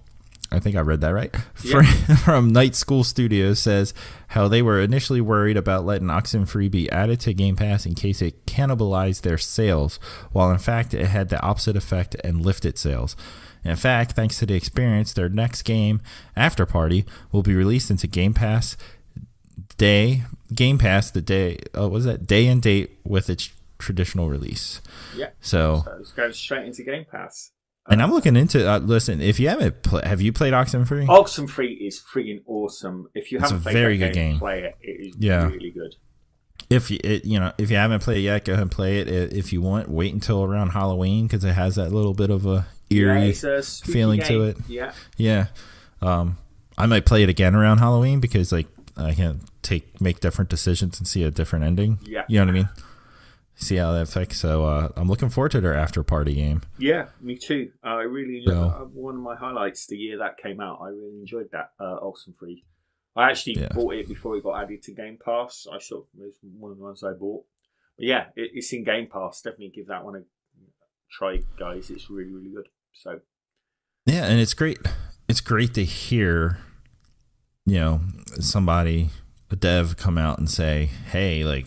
I think I read that right, from Night School Studios says how they were initially worried about letting Oxenfree be added to Game Pass in case it cannibalized their sales, while in fact it had the opposite effect and lifted sales. In fact, thanks to the experience, their next game, After Party, will be released into Game Pass day and date with its traditional release. Yeah. So it's going straight into Game Pass. And I'm looking into listen, if you haven't have you played Oxenfree? Oxenfree is freaking awesome. If you haven't played very that good game, play it. It is really good. If you haven't played it yet, go ahead and play it. If you want, wait until around Halloween because it has that little bit of a eerie feeling to it. Yeah. I might play it again around Halloween because I can make different decisions and see a different ending. Yeah, you know what I mean. See how that affects. So I'm looking forward to their After Party game. Yeah, me too. I really enjoyed one of my highlights the year that came out. I really enjoyed that Oxenfree. I actually bought it before it got added to Game Pass. I thought it was one of the ones I bought. But yeah, it's in Game Pass. Definitely give that one a try, guys. It's really, really good. So yeah, and it's great. It's great to hear, somebody, a dev, come out and say, "Hey,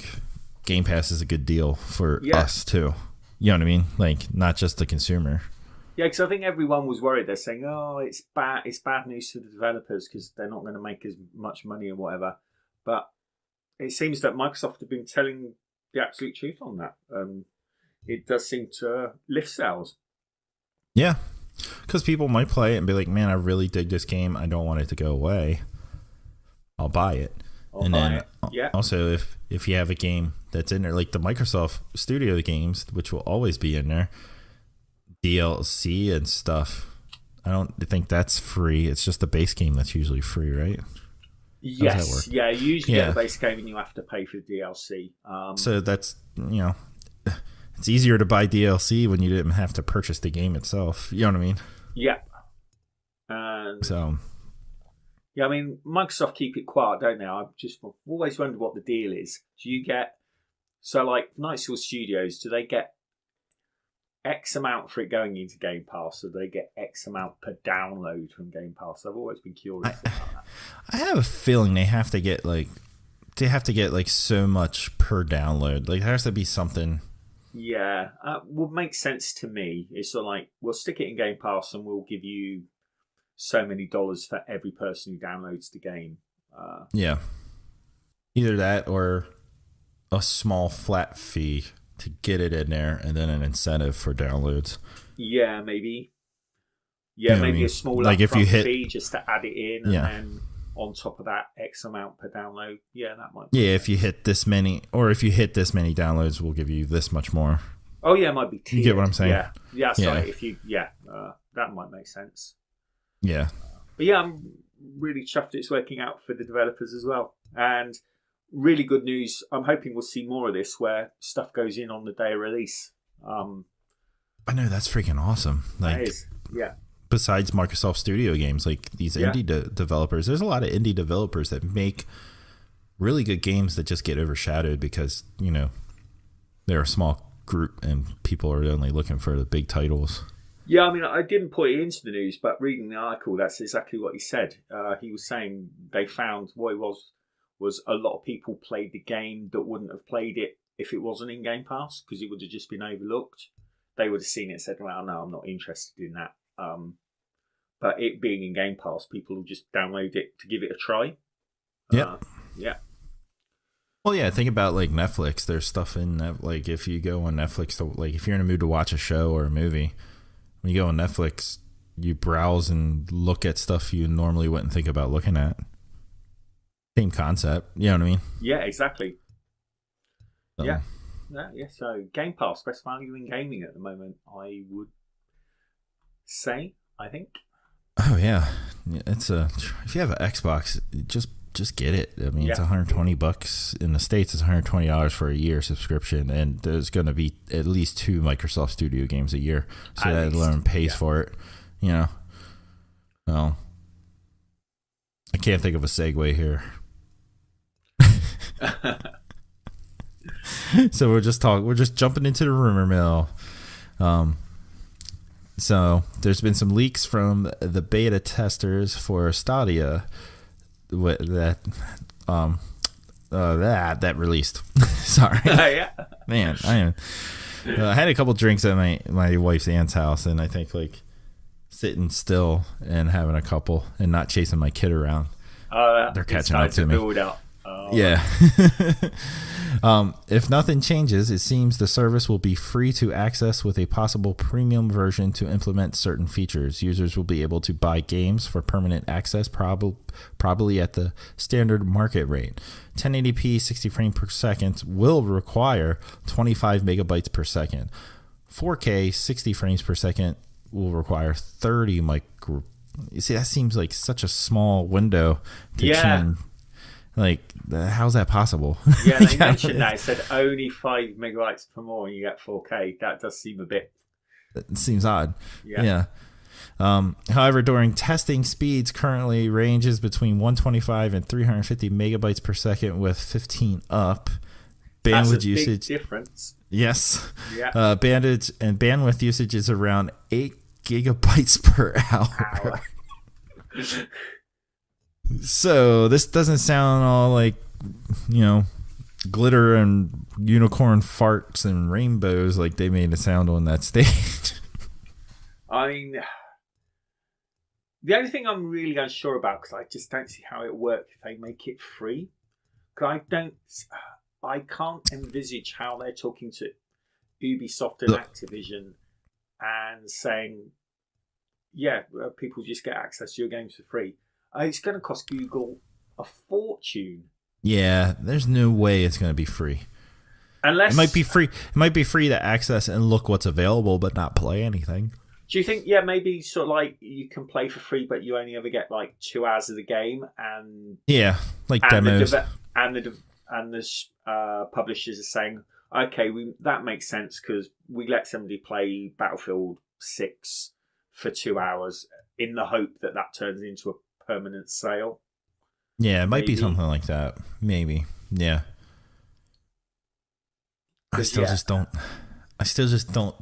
Game Pass is a good deal for us too." You know what I mean? Not just the consumer. Yeah, because I think everyone was worried. They're saying, "Oh, it's bad news for the developers because they're not going to make as much money or whatever." But it seems that Microsoft have been telling the absolute truth on that. It does seem to lift sales. Yeah, because people might play it and be like, "Man, I really dig this game. I don't want it to go away. I'll buy it." Also, if you have a game that's in there, like the Microsoft Studio games, which will always be in there, DLC and stuff, I don't think that's free. It's just the base game that's usually free, right? Yes, yeah. You usually get a base game and you have to pay for DLC. So that's it's easier to buy DLC when you didn't have to purchase the game itself. You know what I mean? Yeah. Yeah, I mean, Microsoft keep it quiet, don't they? I've always wondered what the deal is. Do you get... So, Night School Studios, do they get X amount for it going into Game Pass, or do they get X amount per download from Game Pass? I've always been curious about that. I have a feeling they have to get, so much per download. There has to be something... Yeah, would make sense to me. It's sort of we'll stick it in Game Pass and we'll give you so many dollars for every person who downloads the game. Yeah. Either that or a small flat fee to get it in there and then an incentive for downloads. Yeah, maybe. Yeah, maybe a small if you hit fee just to add it in and then on top of that X amount per download. Yeah, that might be. Yeah, if you hit this many downloads, we'll give you this much more. Oh yeah, it might be tiered. You get what I'm saying? Yeah. Sorry, if you that might make sense. Yeah. But yeah, really chuffed it's working out for the developers as well. And really good news. I'm hoping we'll see more of this where stuff goes in on the day of release. I know, that's freaking awesome. Like, that is, yeah. Besides Microsoft Studio games, like these indie developers, there's a lot of indie developers that make really good games that just get overshadowed because, you know, they're a small group and people are only looking for the big titles. Yeah, I mean, I didn't put it into the news, but reading the article, that's exactly what he said. He was saying they found what it was a lot of people played the game that wouldn't have played it if it wasn't in Game Pass because it would have just been overlooked. They would have seen it and said, well, no, I'm not interested in that. But it being in Game Pass, people will just download it to give it a try. Yeah. Yeah. Well, yeah, think about like Netflix. There's stuff in that, like if you go on Netflix, to, like if you're in a mood to watch a show or a movie, when you go on Netflix, you browse and look at stuff you normally wouldn't think about looking at. Same concept. You know what I mean? Yeah, exactly. So. Yeah. So Game Pass, best value in gaming at the moment, I would say, I think. Oh yeah, it's if you have an Xbox, just get it. I mean, it's $120 in the States. It's $120 for a year subscription, and there's going to be at least 2 Microsoft Studio games a year, so that alone pays for it. You know, well, I can't think of a segue here. So we're just jumping into the rumor mill. So there's been some leaks from the beta testers for Stadia that released. Sorry, yeah. Man, I had a couple drinks at my wife's aunt's house, and I think like sitting still and having a couple and not chasing my kid around. They're catching up to me. Yeah. If nothing changes, it seems the service will be free to access with a possible premium version to implement certain features. Users will be able to buy games for permanent access, probably at the standard market rate. 1080p 60 frames per second will require 25 megabytes per second. 4K 60 frames per second will require 30 micro. You see, that seems like such a small window to change. Like, how's that possible? Yeah, they mentioned that. It said only 5 megabytes per more and you get 4K. That does seem a bit... It seems odd. Yeah. However, during testing, speeds currently ranges between 125 and 350 megabytes per second with 15 up. Bandwidth That's a usage... big difference. Yes. Yeah. Bandwidth usage is around 8 gigabytes per hour. So this doesn't sound all like, you know, glitter and unicorn farts and rainbows like they made it sound on that stage. I mean, the only thing I'm really unsure about, because I just don't see how it works if they make it free. Because I can't envisage how they're talking to Ubisoft and Activision and saying, yeah, people just get access to your games for free. It's going to cost Google a fortune. Yeah, there's no way it's going to be free. Unless it might be free. It might be free to access and look what's available, but not play anything. Do you think? Yeah, maybe sort of like you can play for free, but you only ever get like 2 hours of the game, and like demos. The publishers are saying, okay, that makes sense because we let somebody play Battlefield 6 for 2 hours in the hope that turns into a permanent sale. Yeah, it might be something like that. Maybe. Yeah. I still just don't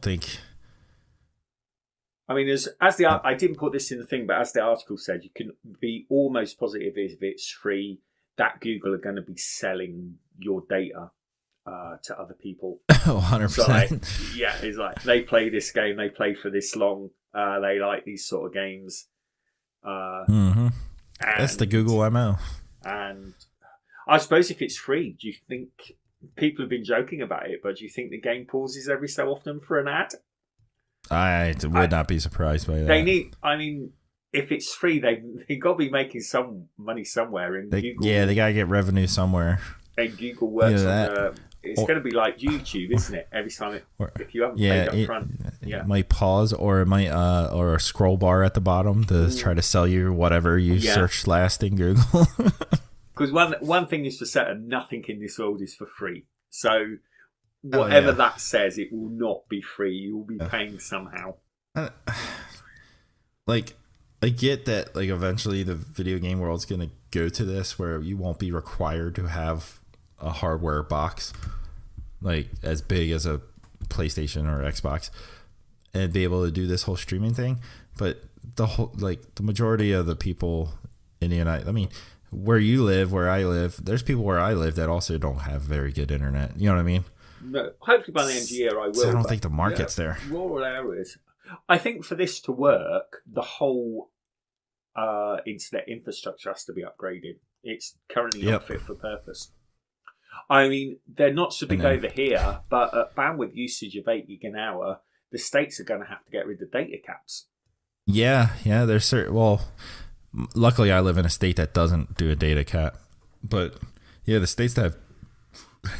think. I mean, I didn't put this in the thing, but as the article said, you can be almost positive if it's free that Google are going to be selling your data to other people. Oh, 100%. So it's like they play this game, they play for this long, they like these sort of games. That's the Google MO. And I suppose if it's free, do you think people have been joking about it? But do you think the game pauses every so often for an ad? I would not be surprised by that. They need. I mean, if it's free, they got to be making some money somewhere. And Google, they got to get revenue somewhere. And Google works on it's going to be like YouTube, isn't it? Every time if you haven't played up front, it might pause, or it might or a scroll bar at the bottom to try to sell you whatever you searched last in Google. Because one thing is for certain, nothing in this world is for free. So whatever that says, it will not be free. You will be paying somehow. Like, I get that, like, eventually the video game world's going to go to this where you won't be required to have a hardware box, like, as big as a PlayStation or Xbox, and be able to do this whole streaming thing. But the majority of the people in the United, I mean, where you live, where I live, there's people where I live that also don't have very good internet. You know what I mean? No, hopefully by the end of the year I will. So I don't think the market's there. Rural areas. I think for this to work, the whole internet infrastructure has to be upgraded. It's currently not fit for purpose. I mean, they're not so big over here, but at bandwidth usage of 8 gig an hour, the states are going to have to get rid of data caps. Yeah, there's certain. Well, luckily I live in a state that doesn't do a data cap, but yeah, the states that have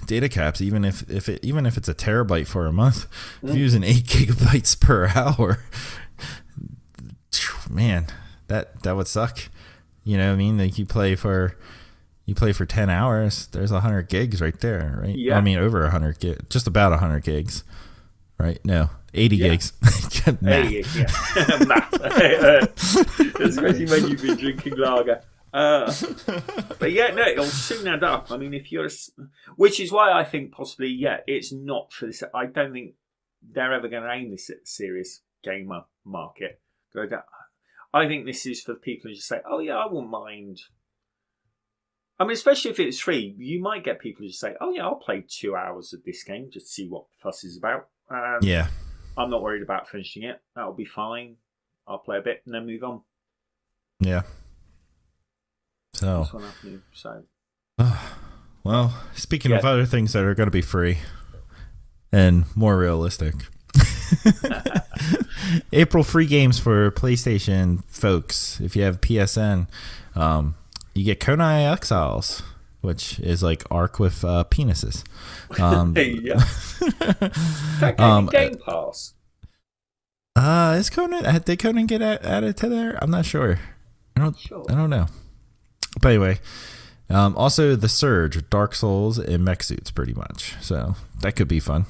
data caps, even if it's a terabyte for a month, if you're using 8 gigabytes per hour, man, that would suck. You know what I mean? Like, you play for 10 hours, there's 100 gigs right there, right? Yeah. I mean, over 100 gigs, just about 100 gigs, right? No, 80 gigs. 80 gigs, yeah. Math. Especially when you've been drinking lager. But yeah, no, it'll soon add up. I mean, if you're, which is why I think possibly, it's not for this. I don't think they're ever going to aim this at the serious gamer market. I think this is for people who just say, "Oh yeah, I won't mind." I mean, especially if it's free, you might get people who just say, "Oh yeah, I'll play 2 hours of this game just to see what the fuss is about." I'm not worried about finishing it. That'll be fine. I'll play a bit and then move on. Yeah. So, that's what happened. So, well, speaking of other things that are going to be free and more realistic, April free games for PlayStation folks. If you have PSN, you get Conan Exiles, which is like Ark with penises. Game Pass. Is Conan? Did Conan get added to there? I'm not sure. I don't know. But anyway, also The Surge, Dark Souls, and mech suits, pretty much. So that could be fun.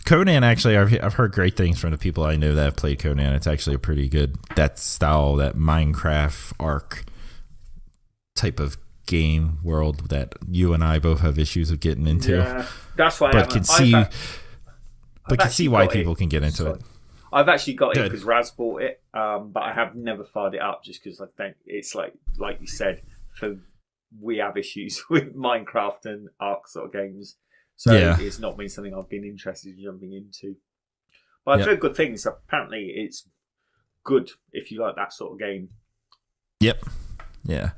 Conan, actually, I've heard great things from the people I know that have played Conan. It's actually a pretty good, that style, that Minecraft Ark type of game world that you and I both have issues of getting into. Yeah, that's why. But can see why people can get into it. I've actually got it because Raz bought it, but I have never fired it up just because I think it's like you said, we have issues with Minecraft and Ark sort of games, so it's not been something I've been interested in jumping into. But I've heard good things. Apparently, it's good if you like that sort of game. Yep. Yeah.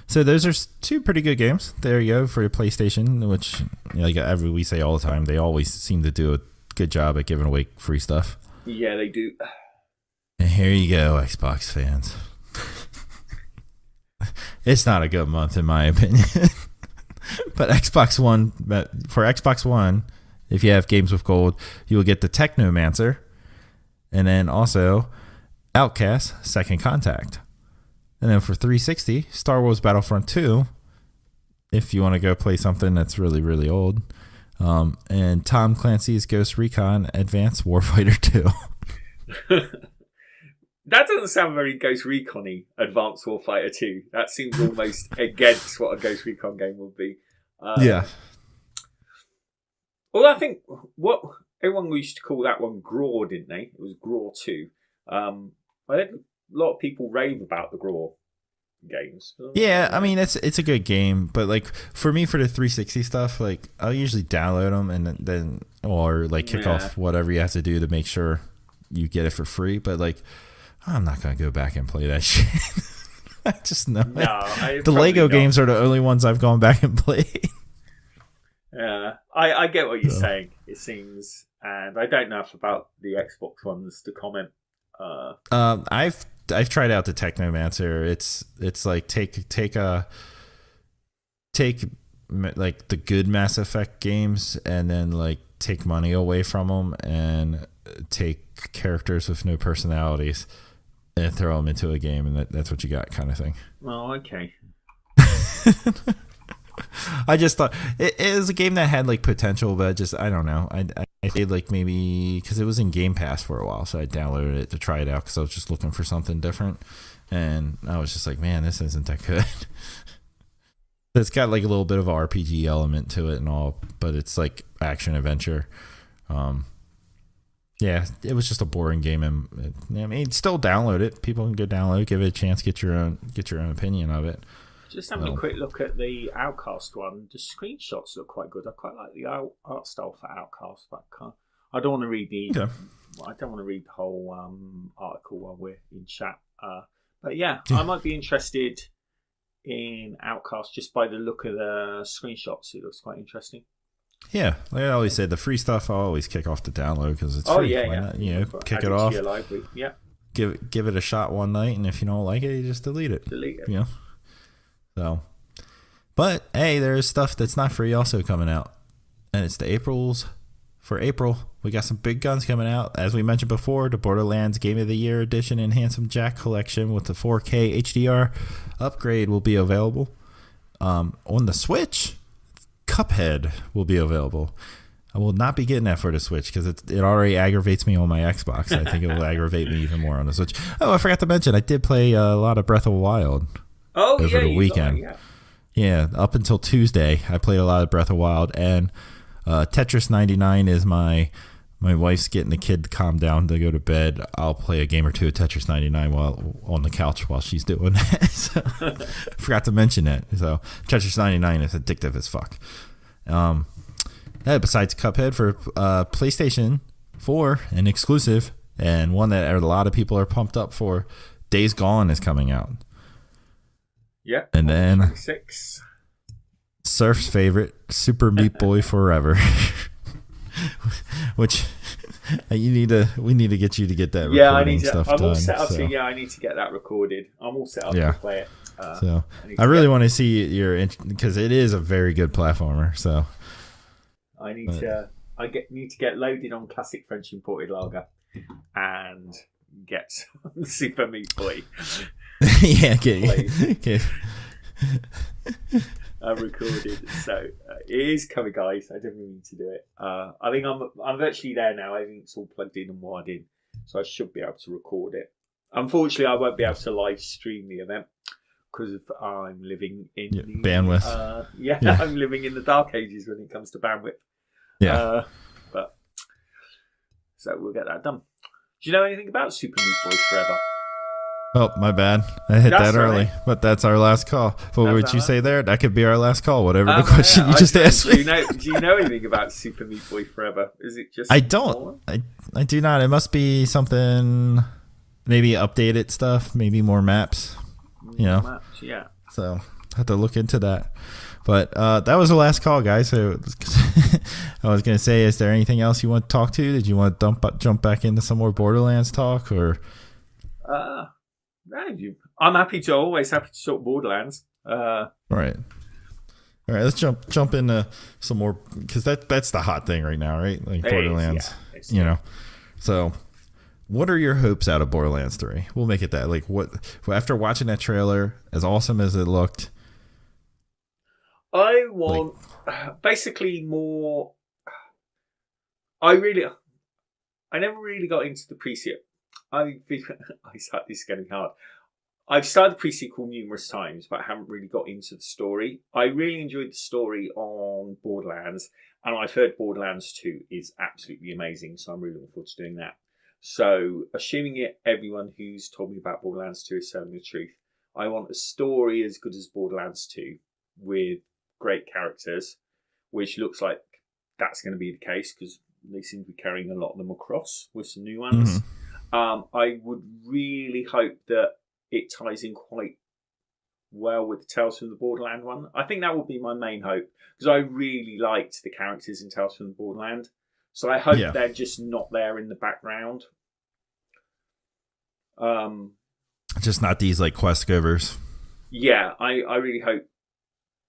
So those are two pretty good games. There you go for your PlayStation, which we say all the time, they always seem to do a good job at giving away free stuff. Yeah, they do. And here you go, Xbox fans. It's not a good month, in my opinion. But for Xbox One, if you have games with gold, you will get the Technomancer, and then also Outcast: Second Contact. And then for 360, Star Wars Battlefront 2, if you want to go play something that's really, really old. And Tom Clancy's Ghost Recon Advanced Warfighter 2. That doesn't sound very Ghost Recon-y, Advanced Warfighter 2. That seems almost against what a Ghost Recon game would be. Yeah. Well, I think what everyone used to call that one Graw, didn't they? It was Graw 2. I think a lot of people rave about the Graw games. Yeah, I mean it's a good game, but like for me, for the 360 stuff, like I'll usually download them and then or like kick off whatever you have to do to make sure you get it for free. But like, I'm not gonna go back and play that shit. I just know the Lego games are the only ones I've gone back and played. Yeah, I get what you're saying. It seems, and I don't know enough about the Xbox ones to comment. I've tried out the Technomancer. It's like take like the good Mass Effect games and then like take money away from them and take characters with no personalities and throw them into a game, and that's what you got, kind of thing. Oh, okay. I just thought it was a game that had like potential, but I don't know. I feel like maybe because it was in Game Pass for a while, so I downloaded it to try it out because I was just looking for something different, and I was just like, man, this isn't that good. It's got like a little bit of an RPG element to it and all, but it's like action adventure. Yeah, it was just a boring game, and I mean, still download it. People can go download, give it a chance, get your own opinion of it. Just having a quick look at the Outcast one. The screenshots look quite good. I quite like the art style for Outcast. But I don't want to read the. Okay. I don't want to read the whole article while we're in chat. But yeah, I might be interested in Outcast just by the look of the screenshots. It looks quite interesting. Yeah, like I always say, the free stuff I'll always kick off the download because it's free. Yeah, Why yeah. not, kick it off. Your library. Yeah. Give it a shot one night, and if you don't like it, you just delete it. So, but hey, there's stuff that's not free also coming out, and it's for April. We got some big guns coming out, as we mentioned before. The Borderlands Game of the Year Edition and Handsome Jack Collection with the 4K HDR upgrade will be available. On the Switch, Cuphead will be available. I will not be getting that for the Switch because it already aggravates me on my Xbox. I think it will aggravate me even more on the Switch. Oh, I forgot to mention, I did play a lot of Breath of the Wild. Over the weekend. Yeah, up until Tuesday, I played a lot of Breath of the Wild, and Tetris 99 is my wife's getting the kid to calm down to go to bed. I'll play a game or two of Tetris 99 while on the couch while she's doing that. So, forgot to mention that. So Tetris 99 is addictive as fuck. Besides Cuphead for PlayStation 4, an exclusive, and one that a lot of people are pumped up for, Days Gone is coming out. Yeah. And then 26. Surf's favorite, Super Meat Boy Forever. Which we need to get you to get that recording stuff done. I'm all set up I need to get that recorded. I'm all set up to play it. So I really want to see because it is a very good platformer. So I need to get loaded on classic French imported lager and get some Super Meat Boy. Yeah, okay. Recorded, so it is coming, guys. I definitely need to do it. I think I'm virtually there now. I think it's all plugged in and wired in, so I should be able to record it. Unfortunately, I won't be able to live stream the event because I'm living in the bandwidth. I'm living in the dark ages when it comes to bandwidth. Yeah, but so we'll get that done. Do you know anything about Super Meat Boy Forever? Oh, my bad. I hit that early, but that's our last call. What would you say there? That could be our last call, whatever the question you just asked me. Do you know anything about Super Meat Boy Forever? Is it just... I don't. I do not. It must be something, maybe updated stuff, maybe more maps, Maps, yeah. So, I have to look into that. But that was the last call, guys. So I was going to say, is there anything else you want to talk to? Did you want to jump back into some more Borderlands talk, or... I'm always happy to talk Borderlands. All right. Let's jump into some more, because that's the hot thing right now, right? Like Borderlands, So, what are your hopes out of Borderlands 3? We'll make it that. Like, what after watching that trailer, as awesome as it looked, I want basically more. I never really got into the pre-sequel. This is getting hard. I've started the pre-sequel numerous times, but I haven't really got into the story. I really enjoyed the story on Borderlands, and I've heard Borderlands 2 is absolutely amazing, so I'm really looking forward to doing that. So, assuming everyone who's told me about Borderlands 2 is telling the truth, I want a story as good as Borderlands 2 with great characters, which looks like that's going to be the case because they seem to be carrying a lot of them across with some new ones. Mm-hmm. I would really hope that it ties in quite well with the Tales from the Borderland one. I think that would be my main hope, because I really liked the characters in Tales from the Borderland. So I hope they're just not there in the background. Just not these like quest givers. Yeah, I really hope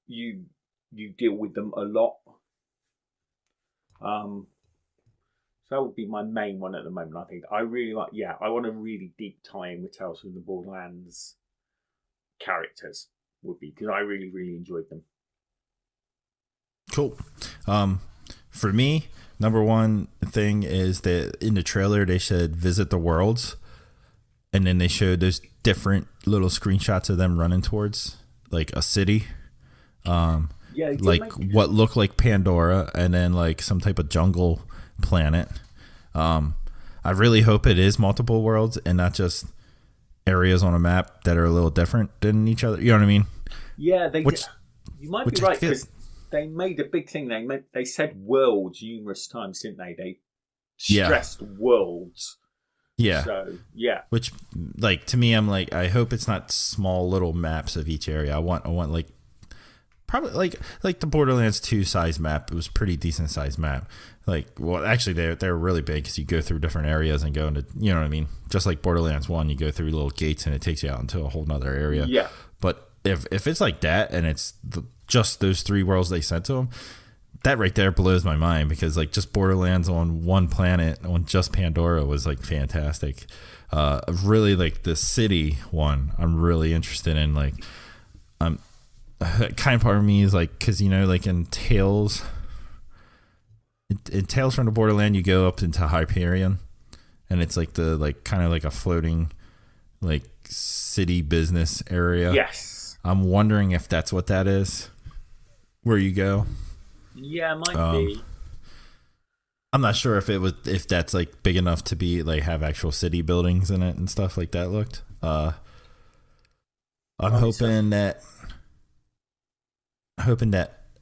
you you deal with them a lot. So that would be my main one at the moment. I think I really like. Yeah, I want a really deep tie in with Tales from the Borderlands characters. Would be because I really, really enjoyed them. Cool. For me, number one thing is that in the trailer they said visit the worlds, and then they showed those different little screenshots of them running towards like a city. Like what looked like Pandora, and then like some type of jungle planet. I really hope it is multiple worlds and not just areas on a map that are a little different than each other. You know what I mean? Yeah, you might be right, because they made a big thing. They said worlds numerous times, didn't they? They stressed worlds. Yeah. So yeah. Which, like, to me, I'm like, I hope it's not small little maps of each area. I want like probably like the Borderlands 2 size map. It was a pretty decent size map. Like, well, actually, they're really big because you go through different areas and go into, you know what I mean? Just like Borderlands 1, you go through little gates and it takes you out into a whole nother area. Yeah. But if it's like that and it's just those 3 worlds they sent to them, that right there blows my mind, because like just Borderlands on one planet on just Pandora was like fantastic. Really, like the city one, I'm really interested in. Like, kind of part of me is like, because, you know, like in Tales from the Borderland, you go up into Hyperion, and it's like the like kind of like a floating like city business area. Yes. I'm wondering if that's what that is, where you go. Yeah, it might be. I'm not sure if that's like big enough to be like have actual city buildings in it and stuff like that looked. I'm hoping that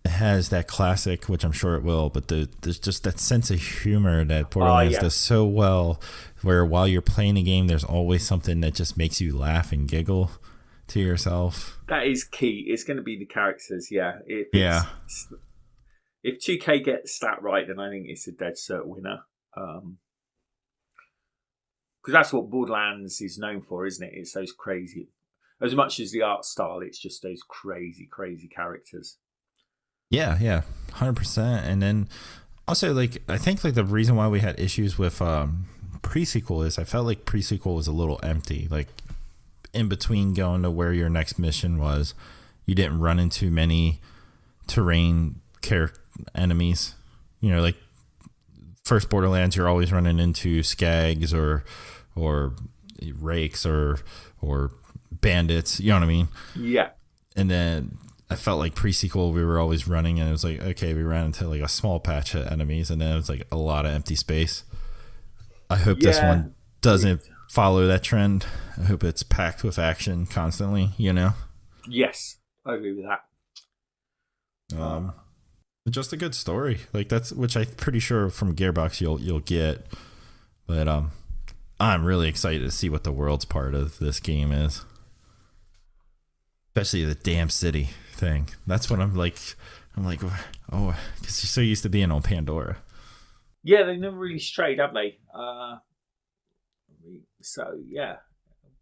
it has that classic, which I'm sure it will, but there's just that sense of humor that Borderlands does so well, where while you're playing a game, there's always something that just makes you laugh and giggle to yourself. That is key. It's going to be the characters, yeah. If 2K gets that right, then I think it's a dead cert winner. Because that's what Borderlands is known for, isn't it? It's those crazy... As much as the art style, it's just those crazy, crazy characters. Yeah, 100%. And then also, like, I think like the reason why we had issues with pre-sequel is I felt like pre-sequel was a little empty. Like, in between going to where your next mission was, you didn't run into many terrain enemies. You know, like first Borderlands, you're always running into skags or rakes or bandits, you know what I mean? Yeah. And then I felt like pre-sequel we were always running, and it was like, okay, we ran into like a small patch of enemies, and then it was like a lot of empty space. I hope this one doesn't follow that trend. I hope it's packed with action constantly, you know? Yes, I agree with that. Just a good story. Like that's, which I'm pretty sure from Gearbox you'll get. But I'm really excited to see what the world's part of this game is. Especially the damn city thing. That's what I'm like, oh, because you're so used to being on Pandora. Yeah, they never really strayed, have they? So yeah,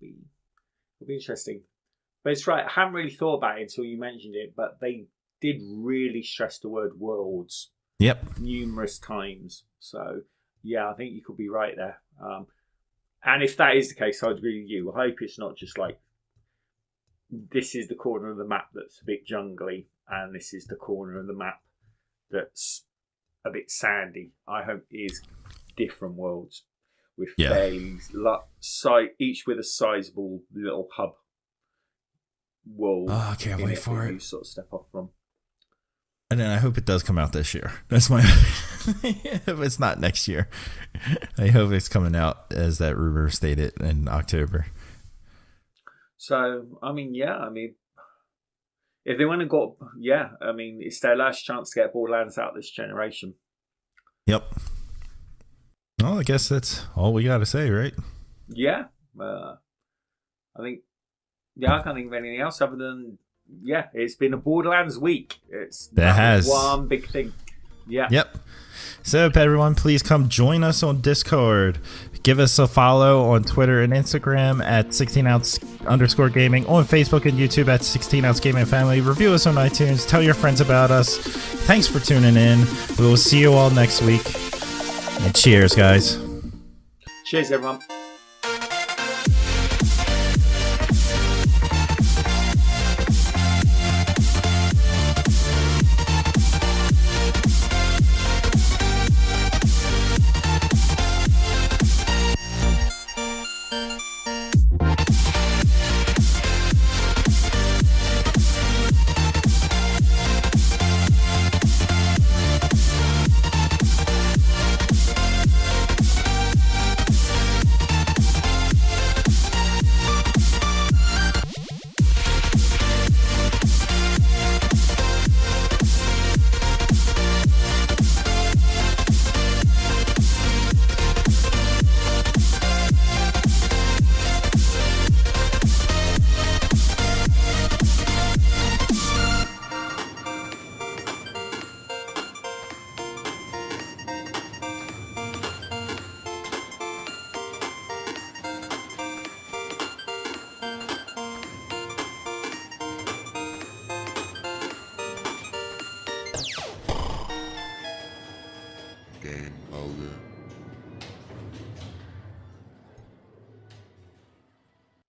it'll be interesting. But it's right, I hadn't really thought about it until you mentioned it, but they did really stress the word worlds. Yep. Numerous times. So yeah, I think you could be right there. And if that is the case, I agree with you. I hope it's not just like, this is the corner of the map that's a bit jungly, and this is the corner of the map that's a bit sandy. I hope it is different worlds with fairly each with a sizable little hub world. Oh, I can't wait for it. You sort of step off from. And then I hope it does come out this year. That's my if it's not next year. I hope it's coming out as that rumor stated in October. So, if they want to go, it's their last chance to get Borderlands out this generation. Yep. Well, I guess that's all we got to say, right? Yeah. I can't think of anything else other than, it's been a Borderlands week. That has one big thing. Yeah. Yep. So, everyone, please come join us on Discord. Give us a follow on Twitter and Instagram at 16ounce_gaming, on Facebook and YouTube at 16ounce gaming family. Review us on iTunes. Tell your friends about us. Thanks for tuning in. We will see you all next week. And cheers, guys. Cheers, everyone. Game over.